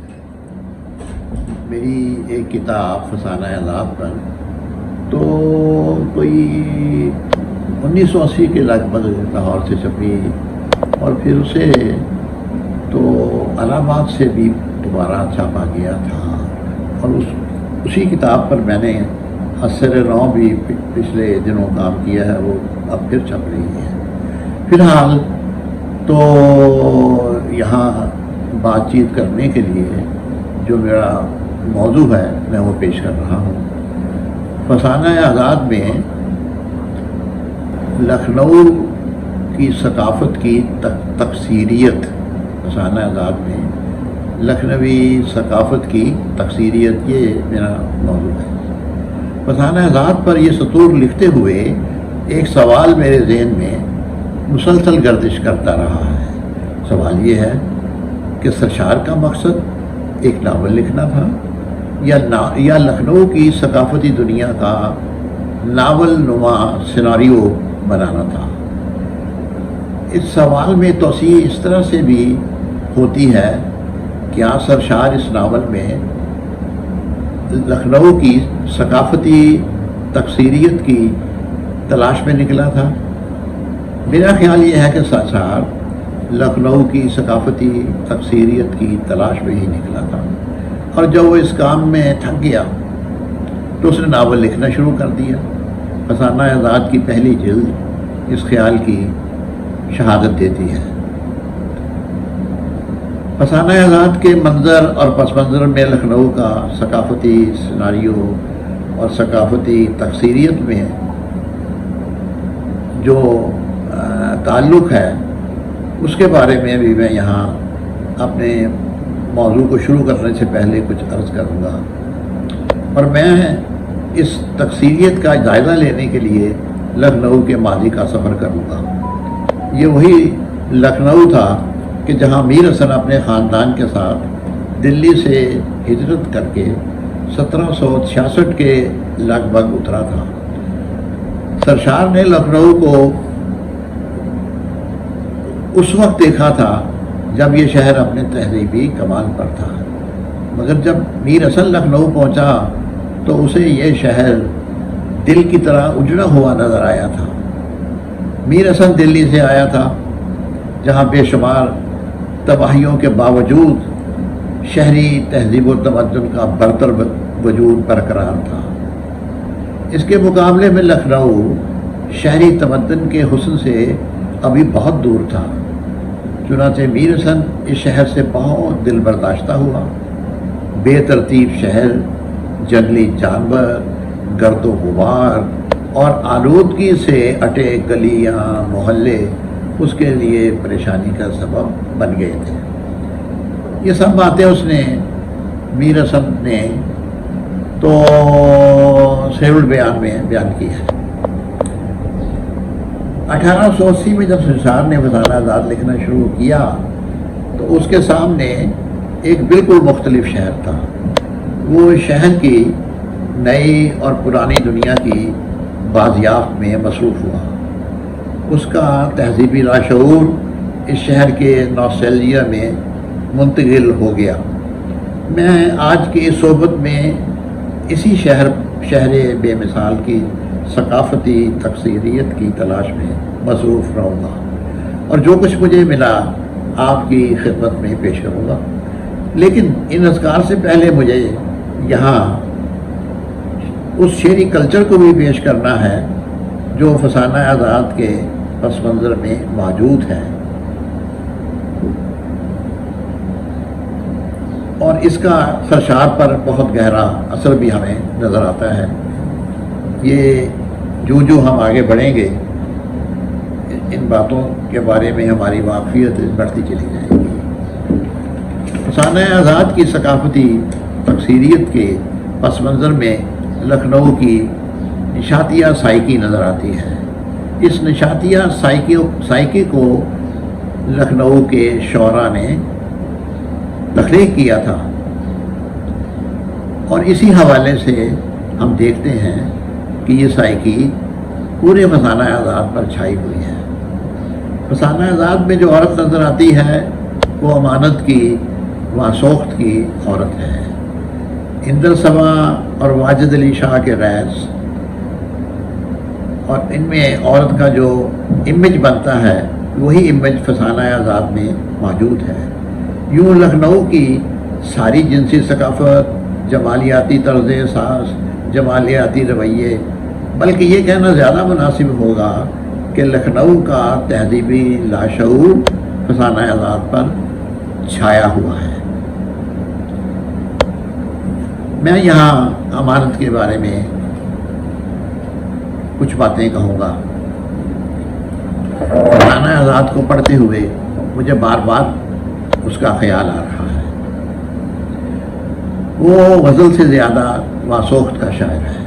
मेरी एक किताब फसाना आज़ाद पर, तो कोई 1980 के लगभग लाहौर से छपी और फिर उसे तो इलाहाबाद से भी दोबारा छापा गया था और उसी किताब पर मैंने असर नौ भी पिछले दिनों काम किया है, वो अब फिर छप रही है। फिलहाल तो यहाँ बातचीत करने के लिए जो मेरा मौजू है मैं वो पेश कर रहा हूँ। फसाना आज़ाद में लखनऊ की सकाफ़त की तकसीरियत, फसाना आज़ाद में लखनवी सकाफ़त की तकसीरियत, ये मेरा मौजू है। फसाना आज़ाद पर ये सतूर लिखते हुए एक सवाल मेरे ज़हन में मुसलसल गर्दिश करता रहा है। सवाल ये है कि सरशार का मकसद एक नावल लिखना था या लखनऊ की सकाफ़ती दुनिया का नावल नुमा सिनारियो बनाना था। इस सवाल में तौसी इस तरह से भी होती है, क्या सरशार इस नावल में लखनऊ की सकाफ़ती तकसीरियत की तलाश में निकला था? मेरा ख्याल ये है कि सरशार लखनऊ की सकाफ़ती तकसीरियत की तलाश में ही निकला था और जब वो इस काम में थक गया तो उसने नावल लिखना शुरू कर दिया। फसाना आज़ाद की पहली जिल्द इस ख्याल की शहादत देती है। फसाना आज़ाद के मंजर और पस मंज़र में लखनऊ का सकाफ़ती सिनारियो और सकाफ़ती तकसीरियत में जो ताल्लुक़ है उसके बारे में भी मैं यहाँ अपने मौजू को शुरू करने से पहले कुछ अर्ज़ करूँगा और मैं इस तकसीरियत का जायज़ा लेने के लिए लखनऊ के मादी का सफ़र करूँगा। ये वही लखनऊ था कि जहाँ मीर हसन अपने ख़ानदान के साथ दिल्ली से हिजरत करके 1766 के लगभग उतरा था। सरशार ने लखनऊ को उस वक्त देखा था जब ये शहर अपने तहजीबी कमाल पर था, मगर जब मीर हसन लखनऊ पहुंचा तो उसे ये शहर दिल की तरह उजड़ा हुआ नज़र आया था। मीर हसन दिल्ली से आया था जहाँ बेशुमार तबाहियों के बावजूद शहरी तहजीब व तमद्दुन का बरतर वजूद बरकरार था। इसके मुकाबले में लखनऊ शहरी तमद्दुन के हुस्न से अभी बहुत दूर था। चुनांचे मीर हसन इस शहर से बहुत दिल बर्दाश्ता हुआ। बेतरतीब शहर, जंगली जानवर, गर्दो गुबार और आलूदगी से अटे गलियाँ मोहल्ले उसके लिए परेशानी का सबब बन गए थे। ये सब बातें उसने मीर हसन ने तो सैरुल बयान में बयान की है। 1880 में जब सरशार ने फसाना आज़ाद लिखना शुरू किया तो उसके सामने एक बिल्कुल मुख्तलिफ शहर था। वो शहर की नई और पुरानी दुनिया की बाजियाफ्त में मसरूफ़ हुआ। उसका तहजीबी लाशऊर इस शहर के नॉस्टैल्जिया में मुंतकिल हो गया। मैं आज की इस सोबत में इसी शहर बेमिसाल की सकाफ़ती तकसीरियत की तलाश में मसरूफ़ रहूँगा और जो कुछ मुझे मिला आपकी खिदमत में पेश करूँगा। लेकिन इन अज़कार से पहले मुझे यहाँ उस शेरी कल्चर को भी पेश करना है जो फसाना आज़ाद के पस मंज़र में मौजूद है, और इसका सरशार पर बहुत गहरा असर भी हमें नज़र आता है। ये जो हम आगे बढ़ेंगे इन बातों के बारे में हमारी वाक़फ़ियत बढ़ती चली जाएगी। फसाना आज़ाद की सकाफ़ती तकसीरियत के पस मंज़र में लखनऊ की निशातिया साइकी नज़र आती है। इस निशातिया साइकी को लखनऊ के शौरा ने तख्लीक किया था, और इसी हवाले से हम देखते हैं कि ये साइकी पूरे फसाना आज़ाद पर छाई हुई है। फसाना आज़ाद में जो औरत नज़र आती है वो अमानत की वासोख्त की औरत है। इंदर सबा और वाजिद अली शाह के रैस, और इनमें औरत का जो इमेज बनता है वही इमेज फसाना आज़ाद में मौजूद है। यूँ लखनऊ की सारी जिनसी सकाफ़त, जमालियाती तर्ज़ सास, जमालियाती रवैये, बल्कि ये कहना ज़्यादा मुनासिब होगा कि लखनऊ का तहज़ीबी लाशऊर फसाना आज़ाद पर छाया हुआ है। मैं यहाँ अमानत के बारे में कुछ बातें कहूँगा। फसाना आज़ाद को पढ़ते हुए मुझे बार बार उसका ख्याल आ रहा है। वो गज़ल से ज़्यादा वासोख्त का शायर है।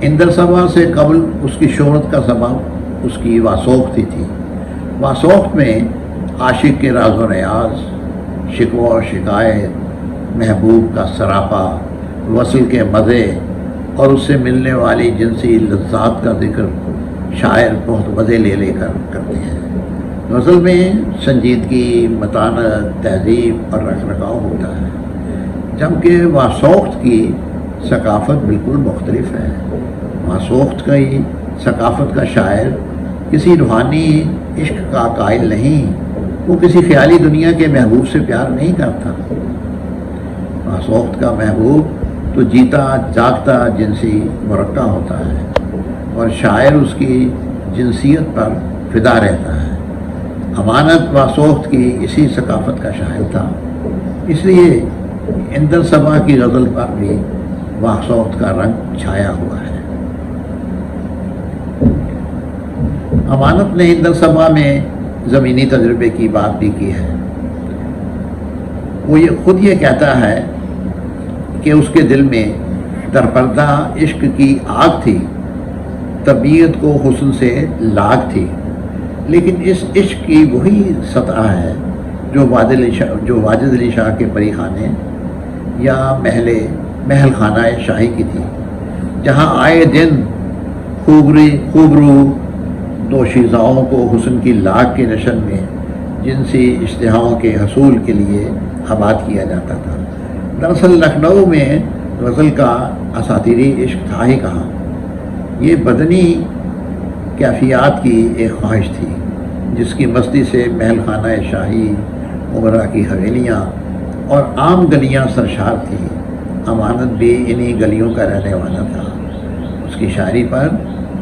इंदर सबा से कबल उसकी शोहरत का सबब उसकी वासोख्त ही थी। वासोख्त में आशिक के राज़ो नियाज़, शिकवा और शिकायत, महबूब का सरापा, वसल के मज़े और उससे मिलने वाली जिनसी लज़्ज़ात का जिक्र शायर बहुत मज़े ले लेकर करते हैं। गज़ल में संजीदगी, मतानत, तहज़ीब और रख रखाव होता है, जबकि वासोख्त की सकाफ़त बिल्कुल मुख्तलिफ है। वासोख्त की सकाफ़त का शायर किसी रूहानी इश्क का कायल नहीं, वो किसी ख्याली दुनिया के महबूब से प्यार नहीं करता। वासोख्त का महबूब तो जीता जागता जिनसी मुरक्का होता है, और शायर उसकी जिनसियत पर फिदा रहता है। अमानत वासोख्त की इसी सकाफ़त का शायर था, इसलिए इंदर सबा की गज़ल पर भी वासोख्त का रंग छाया हुआ है। अमानत ने इंदर सबा में ज़मीनी तजुर्बे की बात भी की है। वो खुद ये कहता है कि उसके दिल में दरपर्दा इश्क की आग थी, तबीयत को हुस्न से लाग थी, लेकिन इस इश्क की वही सतह है जो वाजिद अली शाह के परी खाने या महल खाना शाही की थी, जहाँ आए दिन खूबरू दोशीज़ाओं को हुस्न की लाग के नशन में जिनसी इश्तिहाओं के हसूल के लिए आबाद किया जाता था। दरअसल लखनऊ में गज़ल का असातीरी इश्क था ही कहाँ। ये बदनी कैफियत की एक ख्वाहिश थी जिसकी मस्ती से महल खाना शाही, उमरा की हवेलियाँ और आम गलियाँ सरशार थी। अमानत भी इन्हीं गलियों का रहने वाला था। उसकी शायरी पर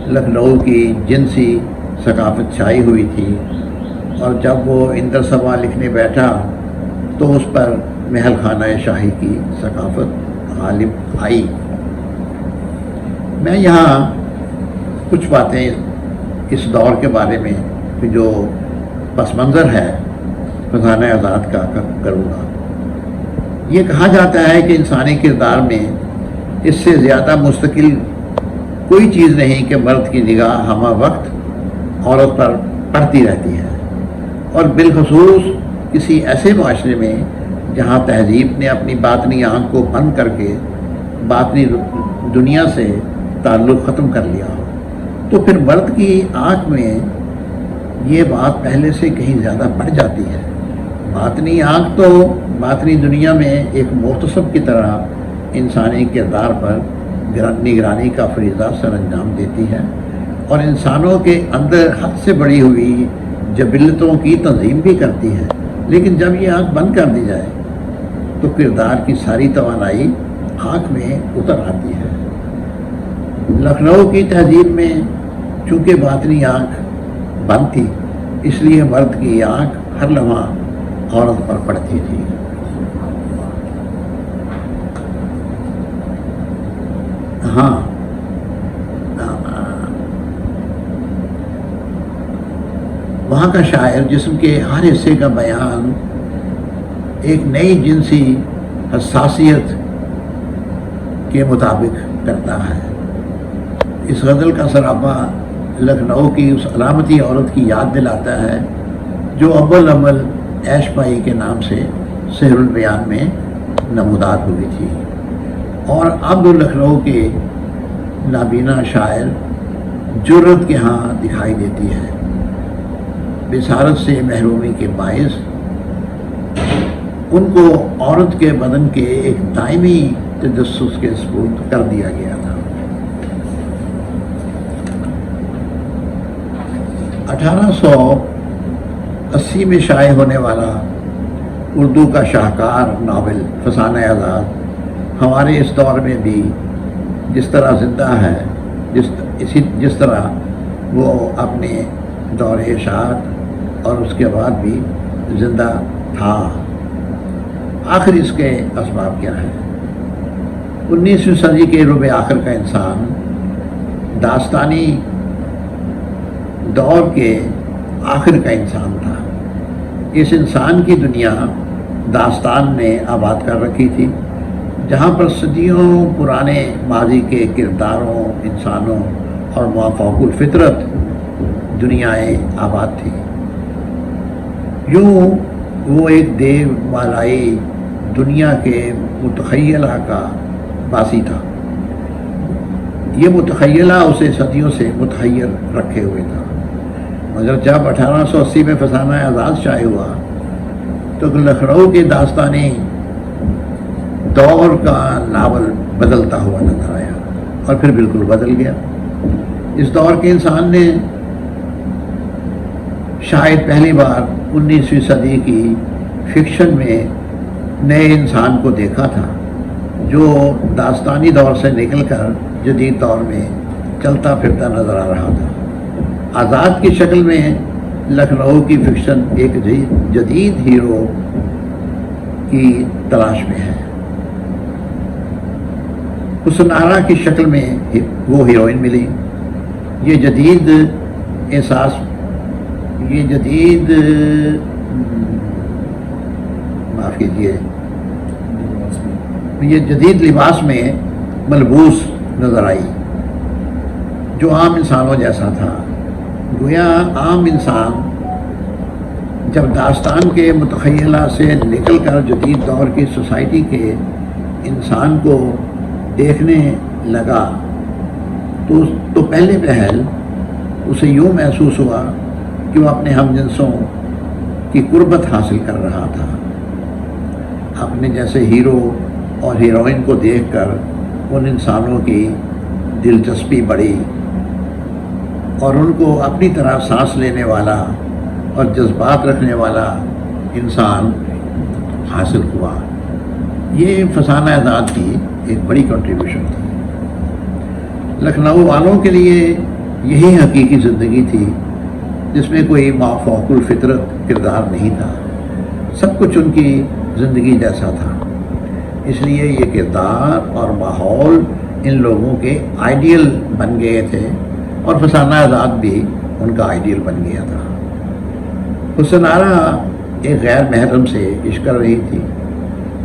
लखनऊ की जिनसी सकाफ़त छाई हुई थी, और जब वो इंदर सबा लिखने बैठा तो उस पर महल खाना शाही की सकाफ़त गालिब आई। मैं यहाँ कुछ बातें इस दौर के बारे में कि जो पस मंज़र है फसाना आज़ाद का करूँगा। ये कहा जाता है कि इंसानी किरदार में इससे ज़्यादा मुस्तकिल कोई चीज़ नहीं कि मर्द की निगाह हमा वक्त औरत पर पड़ती रहती है, और बिलखसूस किसी ऐसे माशरे में जहाँ तहज़ीब ने अपनी बातनी आँख को बंद करके बातनी दुनिया से ताल्लुक़ ख़त्म कर लिया हो, तो फिर मर्द की आँख में ये बात पहले से कहीं ज़्यादा बढ़ जाती है। बातनी आँख तो बातनी दुनिया में एक मोहतसब की तरह इंसानी किरदार पर निगरानी का फरीज़ा सर अंजाम देती है, और इंसानों के अंदर हद से बढ़ी हुई जबिलतों की तंजीम भी करती है। लेकिन जब ये आँख बंद कर दी जाए तो किरदार की सारी तवानाई आँख में उतर आती है। लखनऊ की तहजीब में चूँकि बातनी आँख बंद थी, इसलिए मर्द की आँख हर लम्हा औरत पर पड़ती थी। हाँ, वहाँ का शायर जिस्म के हर हिस्से का बयान एक नई जिनसी हसासियत के मुताबिक करता है। इस गज़ल का सरापा लखनऊ की उस अलामती औरत की याद दिलाता है जो अव्वल अमल ऐश पाई के नाम से सहरुल बयान में नमूदार हुई थी, और अब लखनऊ के नाबीना शायर जुर्रत के यहाँ दिखाई देती है। बिसारत से महरूमी के बायस उनको औरत के बदन के एक दायमी तजस्सुस के सुपुर्द कर दिया गया था। 1880 में शाये होने वाला उर्दू का शाहकार नावल फसाना आज़ाद हमारे इस दौर में भी जिस तरह ज़िंदा है, जिस तरह वो अपने दौर इशाअत और उसके बाद भी ज़िंदा था। आखिर इसके असबाब क्या हैं? 19वीं सदी के रुबे आखिर का इंसान दास्तानी दौर के आखिर का इंसान था। इस इंसान की दुनिया दास्तान ने आबाद कर रखी थी, जहाँ पर सदियों पुराने माजी के किरदारों, इंसानों और माफ़ौकुल फितरत दुनियाएँ आबाद थी। यूँ वो एक देव मालाई दुनिया के मुतखय्यला का बासी था। ये मुतखय्यला उसे सदियों से मुतहय्यर रखे हुए था, मगर जब 1880 में फसाना आज़ाद शाये हुआ तो लखनऊ के दास्तानी दौर का नावल बदलता हुआ नजर आया, और फिर बिल्कुल बदल गया। इस दौर के इंसान ने शायद पहली बार 19वीं सदी की फिक्शन में नए इंसान को देखा था, जो दास्तानी दौर से निकलकर जदीद दौर में चलता फिरता नजर आ रहा था। आज़ाद की शक्ल में लखनऊ की फिक्शन एक जदीद हीरो की तलाश में है। हुस्न-आरा की शक्ल में वो हीरोइन मिली। ये जदीद एहसास, ये जदीद माफ़ कीजिए, ये जदीद लिबास में मलबूस नज़र आई, जो आम इंसानों जैसा था। गोया आम इंसान जब दास्तान के मुतखय्यला से निकलकर जदीद दौर की सोसाइटी के इंसान को देखने लगा तो पहले पहल उसे यूँ महसूस हुआ कि वह अपने हमजिनसों की कुर्बत हासिल कर रहा था। अपने जैसे हीरो और हीरोइन को देखकर उन इंसानों की दिलचस्पी बढ़ी और उनको अपनी तरह सांस लेने वाला और जज्बात रखने वाला इंसान हासिल हुआ। ये फसाना आज़ाद की एक बड़ी कंट्रीब्यूशन थी। लखनऊ वालों के लिए यही हकीकी ज़िंदगी थी, जिसमें कोई माफ़ौकुल फितरत किरदार नहीं था। सब कुछ उनकी ज़िंदगी जैसा था, इसलिए ये किरदार और माहौल इन लोगों के आइडियल बन गए थे, और फसाना आज़ाद भी उनका आइडियल बन गया था। हुस्न-आरा एक गैर महरम से इश्क कर रही थी,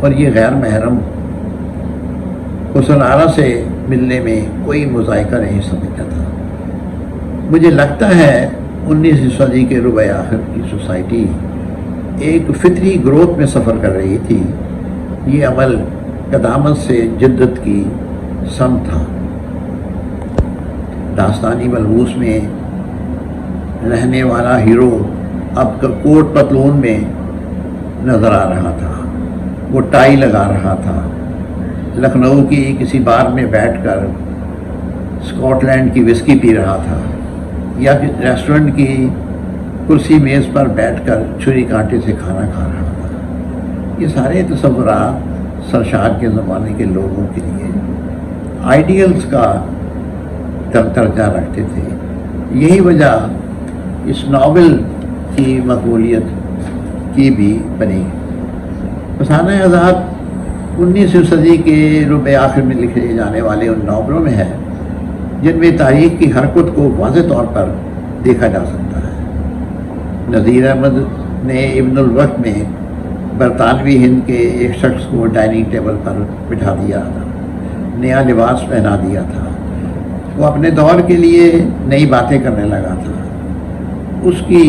और ये गैर महरम हुस्न-आरा से मिलने में कोई मुज़ायका नहीं समझता था। मुझे लगता है 19वीं सदी के रुबे आखिर की सोसाइटी एक फितरी ग्रोथ में सफ़र कर रही थी। ये अमल कदामत से जिद्दत की सम था। दास्तानी मलबूस में रहने वाला हीरो अब कोट पतलून में नज़र आ रहा था। वो टाई लगा रहा था। लखनऊ की किसी बार में बैठकर स्कॉटलैंड की विस्की पी रहा था, या रेस्टोरेंट की कुर्सी मेज़ पर बैठकर छुरी कांटे से खाना खा रहा था। ये सारे तस्वुरात सरशाद के ज़माने के लोगों के लिए आइडियल्स का दर्जा रखते थे। यही वजह इस नावल की मकबूलियत की भी बनी। फसाना आज़ाद 19वीं सदी के रुबे आखिर में लिखे जाने वाले उन नावलों में है जिनमें तारीख की हरकत को वाज़ेह तौर पर देखा जा सकता है। नज़ीर अहमद ने इब्नुल वक्त में बरतानवी हिंद के एक शख्स को डाइनिंग टेबल पर बिठा दिया था, नया लिबास पहना दिया था। वो अपने दौर के लिए नई बातें करने लगा था। उसकी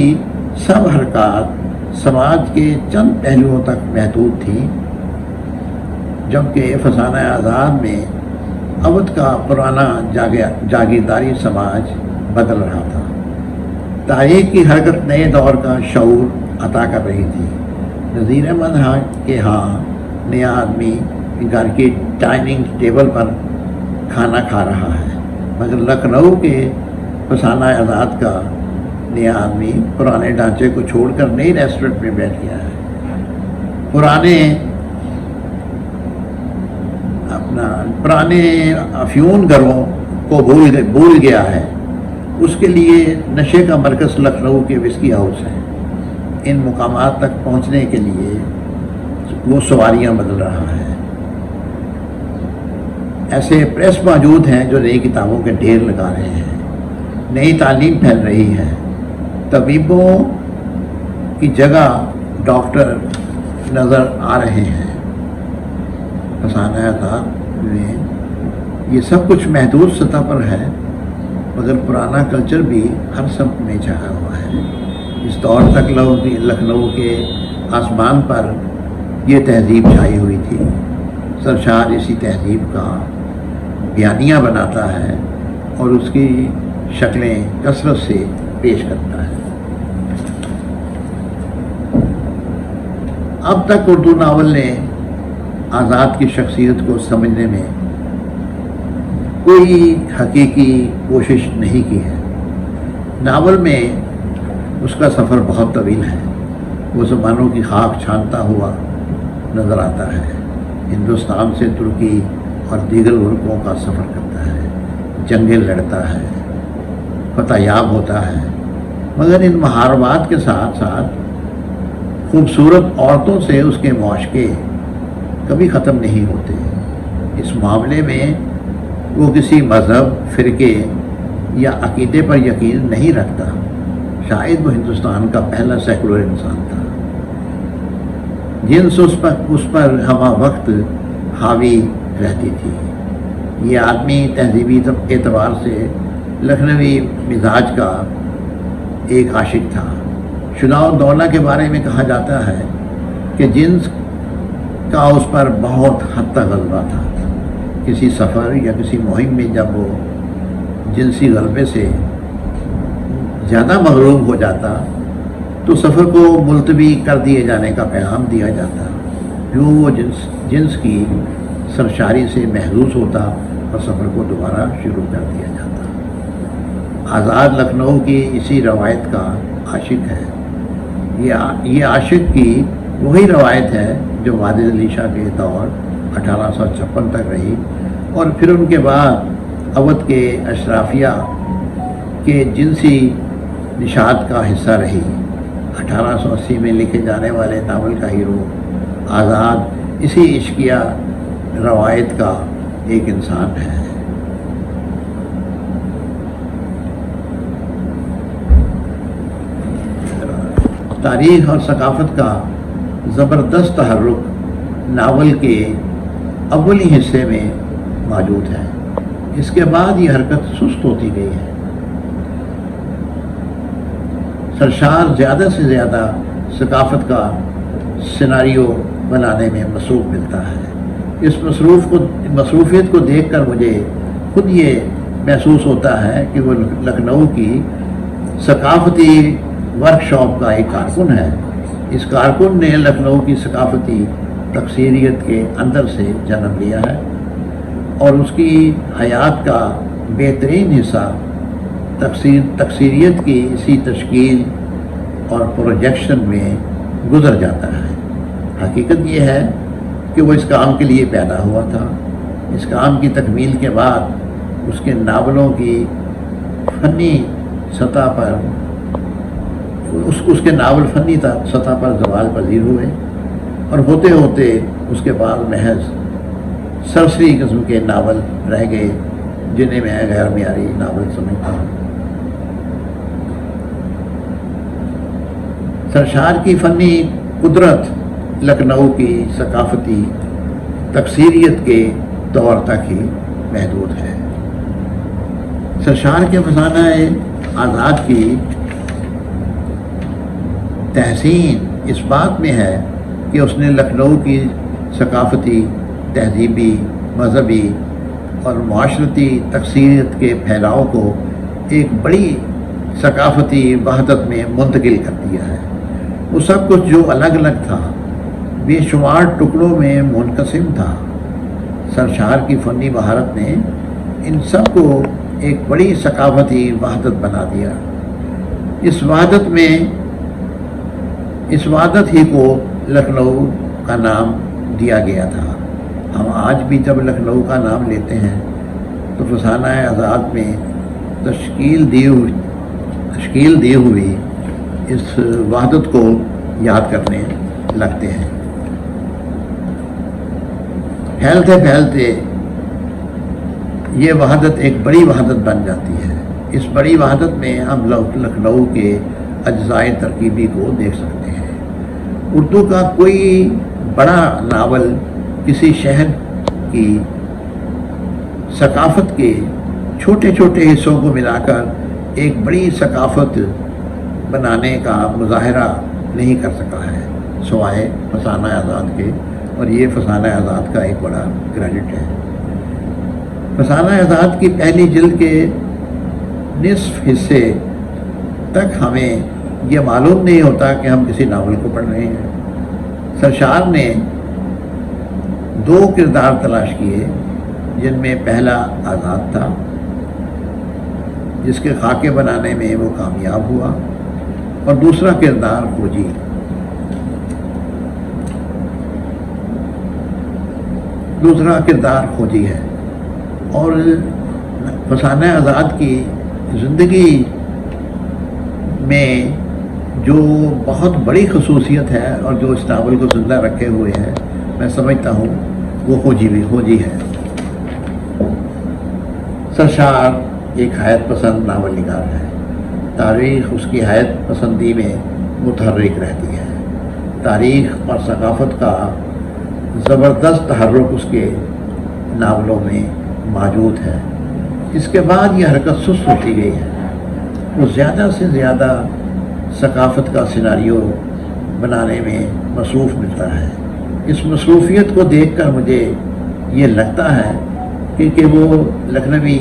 सब हरकत समाज के चंद पहलुओं तक महदूद थी, जबकि फसाना आज़ाद में अवध का पुराना जागीरदारी समाज बदल रहा था। तारीख की हरकत नए दौर का शऊर अता कर रही थी। नज़ीर अहमद के यहाँ नया आदमी घर के डाइनिंग टेबल पर खाना खा रहा है, मगर लखनऊ के फसाना आज़ाद का नया आदमी पुराने ढांचे को छोड़कर नई रेस्टोरेंट में बैठ गया है। पुराने अफ्यून घरों को भूल गया है। उसके लिए नशे का मरकज़ लखनऊ के विस्की हाउस है। इन मुकामात तक पहुंचने के लिए वो सवारियां बदल रहा है। ऐसे प्रेस मौजूद हैं जो नई किताबों के ढेर लगा रहे हैं, नई तालीम फैल रही है। तबीबों की जगह डॉक्टर नज़र आ रहे हैं। फसाना आज़ाद में ये सब कुछ महदूद सतह पर है, मगर पुराना कल्चर भी हर सब्त में छाया हुआ है। इस दौर तक लखनऊ के आसमान पर ये तहजीब छाई हुई थी। सरशार इसी तहजीब का बयानिया बनाता है और उसकी शक्लें कसरत से पेश करता है। अब तक उर्दू नावल ने आज़ाद की शख्सियत को समझने में कोई हकीकी कोशिश नहीं की है। नावल में उसका सफ़र बहुत तवील है। वो ज़मानों की खाक छानता हुआ नज़र आता है। हिंदुस्तान से तुर्की और दीगर मुल्कों का सफ़र करता है, जंगें लड़ता है, फतहयाब होता है, मगर इन महारबात के साथ साथ खूबसूरत औरतों से उसके मुआशके कभी ख़त्म नहीं होते। इस मामले में वो किसी मज़हब, फ़िरके या अक़ीदे पर यकीन नहीं रखता। शायद वो हिंदुस्तान का पहला सेकुलर इंसान था। जिन्स उस पर हमा वक्त हावी रहती थी। ये आदमी तहजीबी एतबार से लखनवी मिजाज का एक आशिक था। शुनाओ दौला के बारे में कहा जाता है कि जिन्स का उस पर बहुत हद तक गलबा था। किसी सफ़र या किसी मुहिम में जब वो जिनसी गलबे से ज़्यादा मगरूब हो जाता तो सफ़र को मुलतवी कर दिए जाने का पैगाम दिया जाता। यूँ वो जिन्स की सरशारी से महसूस होता और सफ़र को दोबारा शुरू कर दिया जाता। आज़ाद लखनऊ की इसी रवायत का आशिक है। ये आशिक की वही रवायत है जो वादिद अली शाह के दौर 1856 तक रही और फिर उनके बाद अवध के अशराफिया के जिनसी निशात का हिस्सा रही। 1880 में लिखे जाने वाले नावल का हीरो आज़ाद इसी इश्किया रवायत का एक इंसान है। तारीख़ और सकाफ़त का ज़बरदस्त तहर्रुक नावल के अव्वली हिस्से में मौजूद है। इसके बाद ये हरकत सुस्त होती गई है। सरशार ज़्यादा से ज़्यादा सकाफ़त का सिनारियो बनाने में मसरूफ़ मिलता है। इस मसरूफ़ियत को देखकर मुझे खुद ये महसूस होता है कि वो लखनऊ की सकाफ़ती वर्कशॉप का एक कारकुन है। इस कारकुन ने लखनऊ की सकाफ़ती तकसीरियत के अंदर से जन्म लिया है और उसकी हयात का बेहतरीन हिस्सा तकसीरियत की इसी तश्कील और प्रोजेक्शन में गुजर जाता है। हकीकत ये है कि वो इस काम के लिए पैदा हुआ था। इस काम की तकमील के बाद اس کے ناولوں کی فنی سطح پر اس کے ناول فنی سطح پر زوال پذیر ہوئے، اور ہوتے ہوتے اس کے بعد محض سرسری قسم کے ناول رہ گئے جنہیں میں غیر معیاری ناول سمجھتا ہوں۔ سرشار کی فنی قدرت لکھنؤ کی ثقافتی تکثیریت کے دور تک ہی محدود ہے۔ سرشار کے فسانہ آزاد کی تحسین اس بات میں ہے کہ اس نے لکھنؤ کی ثقافتی، تہذیبی، مذہبی اور معاشرتی تکثیریت کے پھیلاؤ کو ایک بڑی ثقافتی وحدت میں منتقل کر دیا ہے۔ وہ سب کچھ جو الگ الگ تھا بے شمار ٹکڑوں میں منقسم تھا۔ سرشار کی فنی مہارت نے ان سب کو ایک بڑی ثقافتی وحدت بنا دیا۔ اس وحدت ہی کو لکھنؤ کا نام دیا گیا تھا۔ ہم آج بھی جب لکھنؤ کا نام لیتے ہیں تو فسانہ آزاد میں تشکیل دی ہوئی اس وحدت کو یاد کرنے لگتے ہیں۔ پھیلتے پھیلتے یہ وحدت ایک بڑی وحدت بن جاتی ہے۔ اس بڑی وحدت میں ہم لکھنؤ کے اجزائے ترکیبی کو دیکھ سکتے ہیں۔ اردو کا کوئی بڑا ناول کسی شہر کی ثقافت کے چھوٹے چھوٹے حصوں کو ملا کر ایک بڑی ثقافت بنانے کا مظاہرہ نہیں کر سکا ہے سوائے فسانہ آزاد کے، اور یہ فسانہ آزاد کا ایک بڑا کریڈٹ ہے۔ فسانہ آزاد کی پہلی جلد کے نصف حصے تک ہمیں یہ معلوم نہیں ہوتا کہ ہم کسی ناول کو پڑھ رہے ہیں۔ سرشار نے 2 کردار تلاش کیے، جن میں پہلا آزاد تھا، جس کے خاکے بنانے میں وہ کامیاب ہوا، اور دوسرا کردار فوجی ہے۔ اور فسانہ آزاد کی زندگی میں جو بہت بڑی خصوصیت ہے اور جو اس ناول کو زندہ رکھے ہوئے ہے، میں سمجھتا ہوں وہ فوجی ہے۔ سرشار ایک حیات پسند ناول نگار ہے۔ تاریخ اس کی حیات پسندی میں متحرک رہتی ہے۔ تاریخ اور ثقافت کا زبردست تحرک اس کے ناولوں میں موجود ہے۔ اس کے بعد یہ حرکت سست ہوتی گئی ہے۔ وہ زیادہ سے زیادہ ثقافت کا سیناریو بنانے میں مصروف ملتا ہے۔ اس مصروفیت کو دیکھ کر مجھے یہ لگتا ہے کہ وہ لکھنوی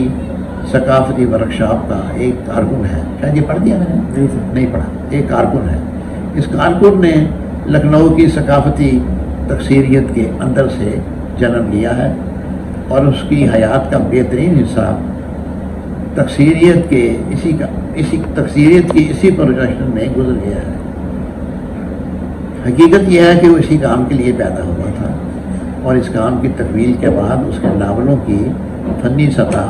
ثقافتی ورکشاپ کا ایک کارکن ہے۔ کیا یہ پڑھ دیا میں نے؟ نہیں پڑھا۔ ایک کارکن ہے۔ اس کارکن نے لکھنؤ کی ثقافتی تکثیریت کے اندر سے جنم لیا ہے، اور اس کی حیات کا بہترین حصہ تکثیریت کی اسی پروجیکشن میں گزر گیا ہے۔ حقیقت یہ ہے کہ وہ اسی کام کے لیے پیدا ہوا تھا، اور اس کام کی تکمیل کے بعد اس کے ناولوں کی فنی سطح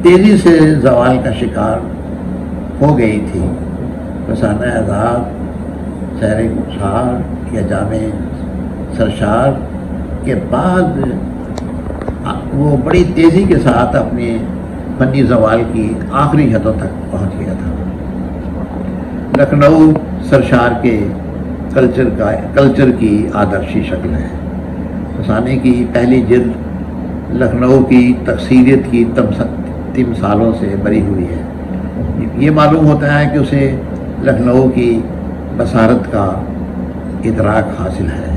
تیزی سے زوال کا شکار ہو گئی تھی۔ فسانہ آزاد، سیر گلشار یا جامع سرشار کے بعد وہ بڑی تیزی کے ساتھ اپنے فنی زوال کی آخری حدوں تک پہنچ گیا تھا۔ لکھنؤ سرشار کے کلچر کی آدرشی شکل ہے۔ فسانے کی پہلی جلد لکھنؤ کی تکثیریت کی تمثالوں سے بری ہوئی ہے۔ یہ معلوم ہوتا ہے کہ اسے لکھنؤ کی بصارت کا ادراک حاصل ہے۔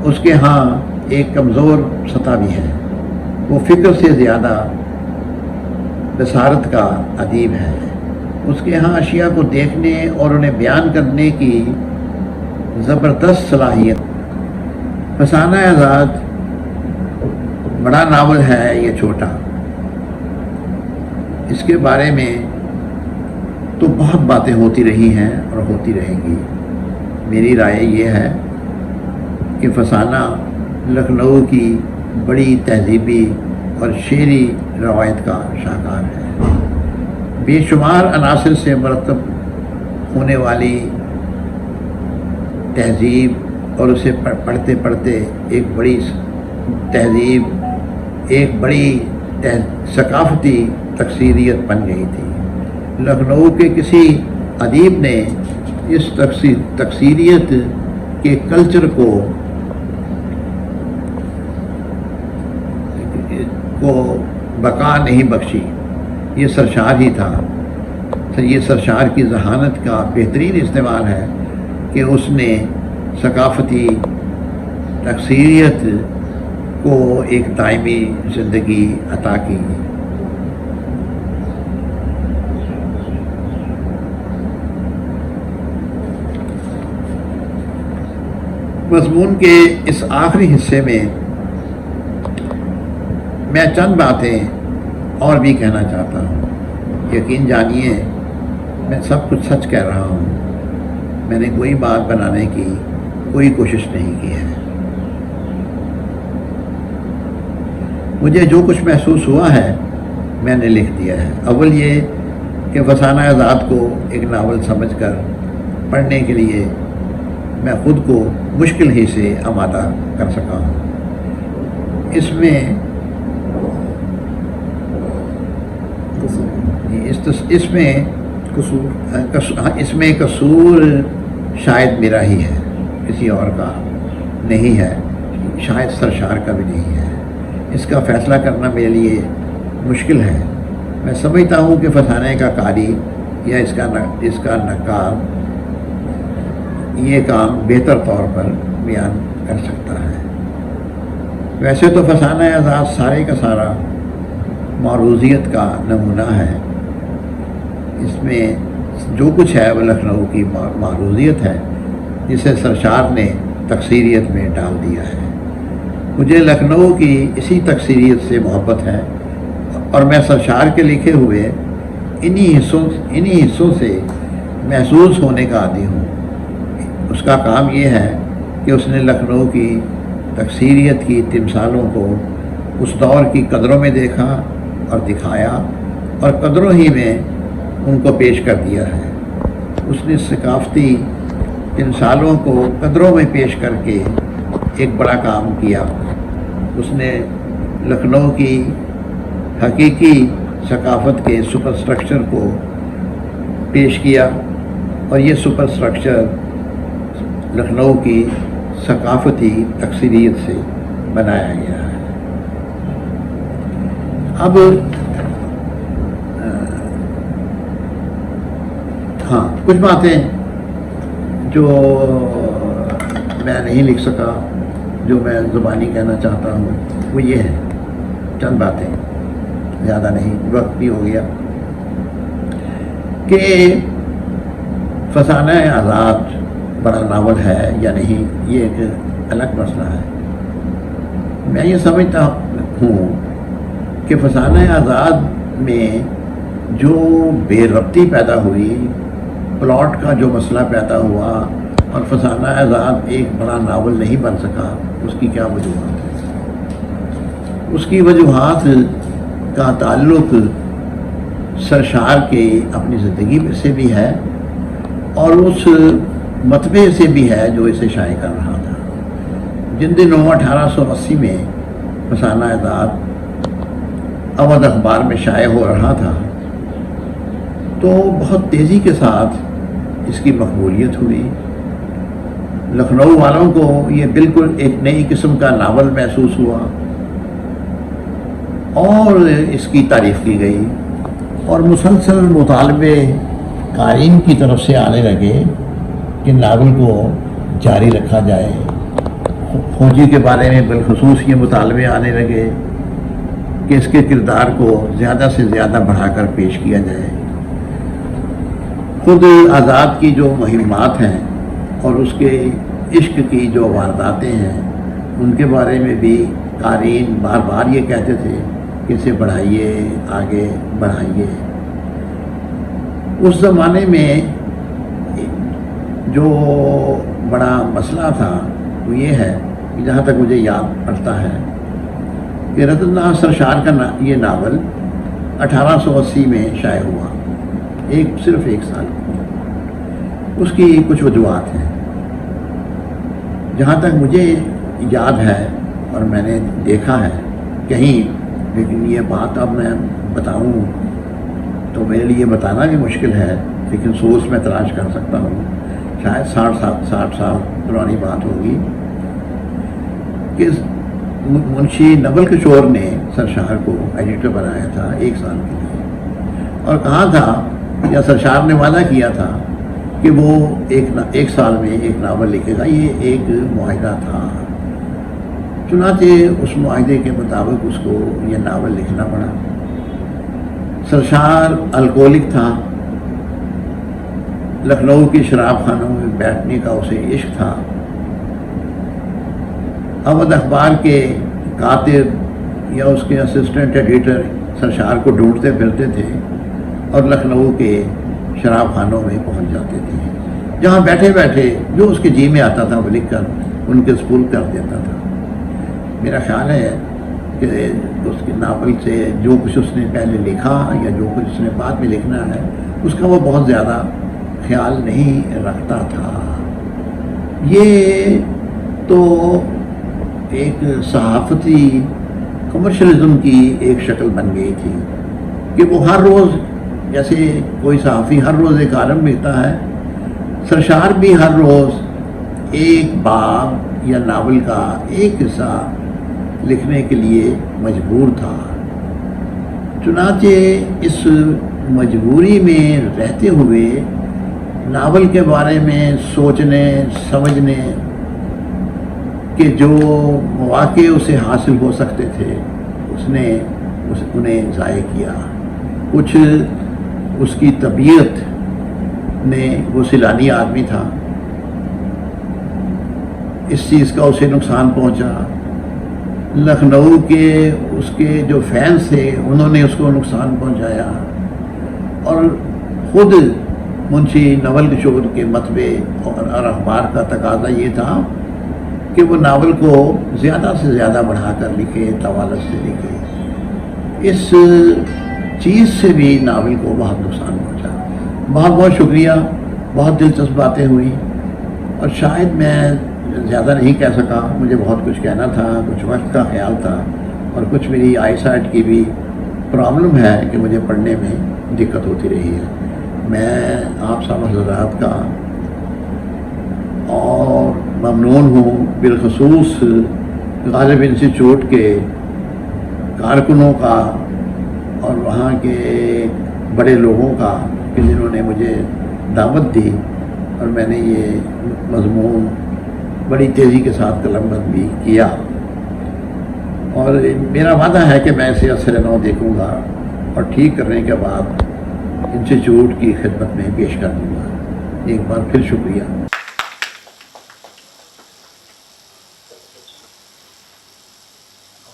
اس کے ہاں ایک کمزور سطح بھی ہے۔ وہ فکر سے زیادہ بصارت کا ادیب ہے۔ اس کے ہاں اشیاء کو دیکھنے اور انہیں بیان کرنے کی زبردست صلاحیت۔ فسانہ آزاد بڑا ناول ہے یا چھوٹا، اس کے بارے میں تو بہت باتیں ہوتی رہی ہیں اور ہوتی رہیں گی۔ میری رائے یہ ہے کہ فسانہ लखनऊ की बड़ी तहजीबी और शेरी रवायत का शाहकार है। बेशुमार अनासर से मरतब होने वाली तहजीब और उसे पढ़ते पढ़ते एक बड़ी तहजीब, एक बड़ी सकाफती तकसीरियत बन गई थी। लखनऊ के किसी अदीब ने इस तकसीरियत के कल्चर को बका नहीं बख्शी। ये सरशार ही था। ये सरशार की जहानत का बेहतरीन इस्तेमाल है कि उसने सकाफती तकसीरियत को एक दायमी ज़िंदगी अता की। मज़मून के इस आखिरी हिस्से में मैं चंद बातें और भी कहना चाहता हूँ। यकीन जानिए मैं सब कुछ सच कह रहा हूँ। मैंने कोई बात बनाने की कोई कोशिश नहीं की है। मुझे जो कुछ महसूस हुआ है मैंने लिख दिया है। अव्वल ये कि फसाना आज़ाद को एक नावल समझकर पढ़ने के लिए मैं ख़ुद को मुश्किल ही से आमादा कर सका हूँ। इसमें कसूर शायद मेरा ही है, किसी और का नहीं है, शायद सरशार का भी नहीं है। इसका फ़ैसला करना मेरे लिए मुश्किल है। मैं समझता हूँ कि फसाने का कारी या इसका नक्कार ये काम बेहतर तौर पर बयान कर सकता है। वैसे तो फसाना आज़ाद सारे का सारा मारूज़ियत का नमूना है। इसमें जो कुछ है वह लखनऊ की मारूज़ियत है, जिसे सरशार ने तकसीरियत में डाल दिया है। मुझे लखनऊ की इसी तकसीरियत से मोहब्बत है और मैं सरशार के लिखे हुए इन्हीं हिस्सों से महसूस होने का आदी हूँ। उसका काम ये है कि उसने लखनऊ की तकसीरियत की तिमसालों को उस दौर की कदरों में देखा और दिखाया और कदरों ही में उनको पेश कर दिया है। उसने सकाफती तिमसालों को कदरों में पेश करके एक बड़ा काम किया। उसने लखनऊ की हकीकी सकाफत के सुपर स्ट्रक्चर को पेश किया और ये सुपर स्ट्रक्चर लखनऊ की सकाफती तकसीरियत से बनाया गया है। अब हाँ, कुछ बातें जो मैं नहीं लिख सका, जो मैं ज़ुबानी कहना चाहता हूँ, वो ये है। चंद बातें, ज़्यादा नहीं, वक्त भी हो गया। कि फसाना आज़ाद बड़ा नावल है या नहीं, ये एक अलग मसला है। मैं ये समझता हूँ कि फसाना आज़ाद में जो बेरब्ती पैदा हुई, प्लॉट का जो मसला पैदा हुआ और फसाना आज़ाद एक बड़ा नावल नहीं बन सका, उसकी क्या वजूहात है? उसकी वजूहात का ताल्लुक़ सरशार के अपनी ज़िंदगी से भी है और उस मतबे से भी है जो इसे शाये कर रहा था। जिन दिनों 1880 में फसाना आज़ाद अवध अखबार में शाये हो रहा था तो बहुत तेज़ी के साथ इसकी मकबूलियत हुई। लखनऊ वालों को ये बिल्कुल एक नई किस्म का नावल महसूस हुआ और इसकी तारीफ़ की गई और मुसलसल मुतालबे कारीन की तरफ से आने लगे कि नावल को जारी रखा जाए। फौजी के बारे में बिलखुसूस ये मुतालबे आने लगे कि इसके किरदार को ज़्यादा से ज़्यादा बढ़ाकर पेश किया जाए। खुद आज़ाद की जो मुहिम्मात हैं और उसके इश्क की जो वारदातें हैं, उनके बारे में भी कारीन बार बार ये कहते थे कि इसे बढ़ाइए, आगे बढ़ाइए। उस ज़माने में जो बड़ा मसला था वो ये है कि जहाँ तक मुझे याद पड़ता है कि रतनलाल सरशार का ये नावल 1880 में शाये हुआ, सिर्फ एक साल। उसकी कुछ वजूहात हैं। जहाँ तक मुझे याद है और मैंने देखा है कहीं, लेकिन ये बात अब मैं बताऊं तो मेरे लिए बताना भी मुश्किल है, लेकिन सोर्स में तलाश कर सकता हूँ। शायद 60 साल पुरानी बात होगी कि मुंशी नवल किशोर ने सरशार को एडिटर बनाया था 1 साल के लिए, और कहा था या सरशार ने वादा किया था कि वो एक साल में एक नावल लिखेगा। ये एक मुआहिदा था। चुनांचे उस मुआहिदे के मुताबिक उसको ये नावल लिखना पड़ा। सरशार अल्कोहलिक था, लखनऊ की शराब खानों में बैठने का उसे इश्क था। अवध अखबार के कातिब या उसके असिस्टेंट एडिटर सरशार को ढूंढते फिरते थे और लखनऊ के शराब खानों में पहुंच जाते थे, जहां बैठे बैठे जो उसके जी में आता था वो लिखकर उनके स्पूल कर देता था। मेरा ख्याल है कि उसके नावल से जो कुछ उसने पहले लिखा या जो कुछ उसने बाद में लिखना है उसका वो बहुत ज़्यादा ख्याल नहीं रखता था। ये तो एक सहाफ़ती कमर्शलिज्म की एक शक्ल बन गई थी कि वो हर रोज़, जैसे कोई सहाफ़ी हर रोज़ एक आलम लिखता है, सरशार भी हर रोज़ एक बाब या नावल का एक हिस्सा लिखने के लिए मजबूर था। चुनांचे इस मजबूरी में रहते हुए नावल के बारे में सोचने समझने के जो मौके उसे हासिल हो सकते थे उन्हें ज़ाय किया। कुछ उसकी तबीयत ने, वो सैलानी आदमी था, इस चीज़ का उसे नुकसान पहुंचा। लखनऊ के उसके जो फैंस थे उन्होंने उसको नुकसान पहुंचाया, और ख़ुद मुंशी नवल किशोर के मतबे और अखबार का तकाजा ये था कि वो नावल को ज़्यादा से ज़्यादा बढ़ाकर लिखे, तवालत से लिखे। इस चीज़ से भी नावल को बहुत नुकसान पहुंचा। बहुत बहुत शुक्रिया, बहुत दिलचस्प बातें हुई, और शायद मैं ज़्यादा नहीं कह सका। मुझे बहुत कुछ कहना था, कुछ वक्त का ख्याल था, और कुछ मेरी आईसाइट की भी प्रॉब्लम है कि मुझे पढ़ने में दिक्कत होती रही है। मैं आप सब हज़रात का और ममनून हूँ, बिलखसूस गालिब इंस्टीट्यूट के कारकुनों का और वहाँ के बड़े लोगों का कि जिन्होंने मुझे दावत दी और मैंने ये मज़मून बड़ी तेज़ी के साथ कलमबंद भी किया। और मेरा वादा है कि मैं इसे असर नौ देखूँगा और ठीक करने के बाद इंस्टीट्यूट की खिदमत में पेश कर दूँगा। एक बार फिर शुक्रिया।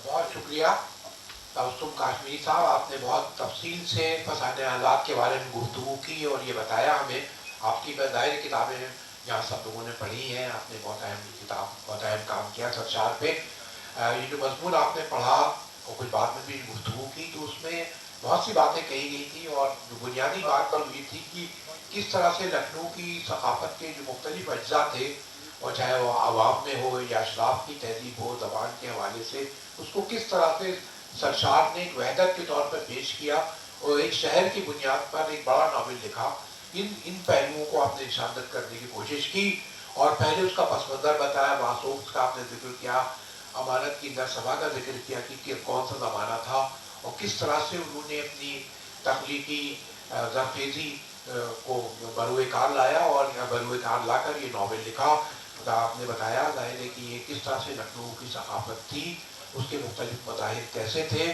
बहुत शुक्रिया तबस्सुम काश्मीरी साहब, आपने बहुत तफसील से फसाने हालात के बारे में गुफ्तगू की और ये बताया हमें। आपकी ज़ाहिर किताबें यहाँ सब लोगों ने पढ़ी हैं, आपने बहुत अहम किताब, बहुत अहम काम किया सरशार पे। ये जो मजमून आपने पढ़ा और कुछ बाद में भी गुफ्तगू की, तो उसमें बहुत सी बातें कही गई थी, और जो बुनियादी बात तो ये थी कि किस तरह से लखनऊ की सकाफत के जो मुख्तलिफ अज्जा थे, और चाहे वो आवाम में हो या अशराफ की तहजीब हो, ज़बान के हवाले से उसको किस तरह से सरशार ने एक वहदत के तौर पर पेश किया और एक शहर की बुनियाद पर एक बड़ा नावल लिखा। इन पहलुओं को आपने निशानदत करने की कोशिश की, और पहले उसका पस मंज़र बताया, मासूम का आपने जिक्र किया, अमानत की नरसभा का जिक्र किया कि कौन सा ज़माना था और किस तरह से उन्होंने अपनी तख्लीकी ज़रफ़ेज़ी को बरूए कार लाया और बरूए कार लाकर ये नावल लिखा। आपने बताया ज़ाहिर है कि ये किस तरह से लखनऊ की सकाफत थी, उसके मुख्तलिफ मज़ाहिर कैसे थे,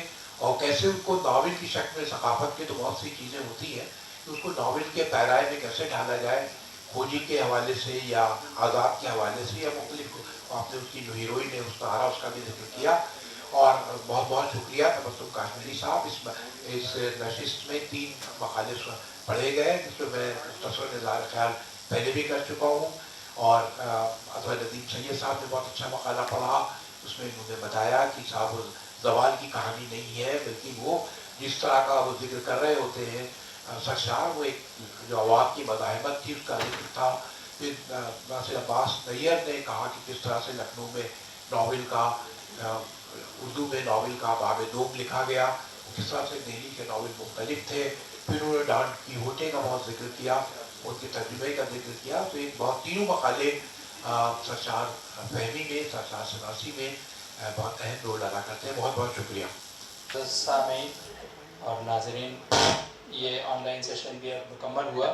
और कैसे उनको नावल की शक्ल में, सकाफत की तो बहुत सी चीज़ें होती हैं कि उसको नावल के पैराए में कैसे ढाला जाए, खोजी के हवाले से या आज़ाद के हवाले से, या मुख्तलिफ आपने उसकी जो हीरोइन है उसका आरा, उसका भी जिक्र किया। और बहुत बहुत शुक्रिया तबस्सुम काश्मीरी साहब। इस नशिस्त में 3 मकाले पढ़े गए, जिसमें मैं मुख्तसर इज़हार ख्याल पहले भी कर चुका हूँ, और अजहर नदीम सैयद साहब ने बहुत अच्छा मकाला पढ़ा, उसमें उन्होंने बताया कि साहब ज़वाल की कहानी नहीं है, बल्कि वो जिस तरह का वो जिक्र कर रहे होते हैं सरशार, वो एक जो अवाब की मज़ाहमत थी उसका जिक्र था। फिर नासिर अब्बास नैयर ने कहा कि किस तरह से लखनऊ में नावल का उर्दू में नावल का बाब दोम लिखा गया, किस तरह से दिल्ली के नावल मुख्तलिफ थे। फिर उन्होंने डॉन कीहोटे का बहुत जिक्र किया, उनके तर्जुमे का जिक्र किया। तो एक बहुत तीनों मकाले सरशार फहमी में, सरशार शनासी में बहुत अहम रोल अदा करते हैं। बहुत बहुत शुक्रिया। सामीन और नाजरीन, ये ऑनलाइन सेशन भी अब मुकम्मल हुआ।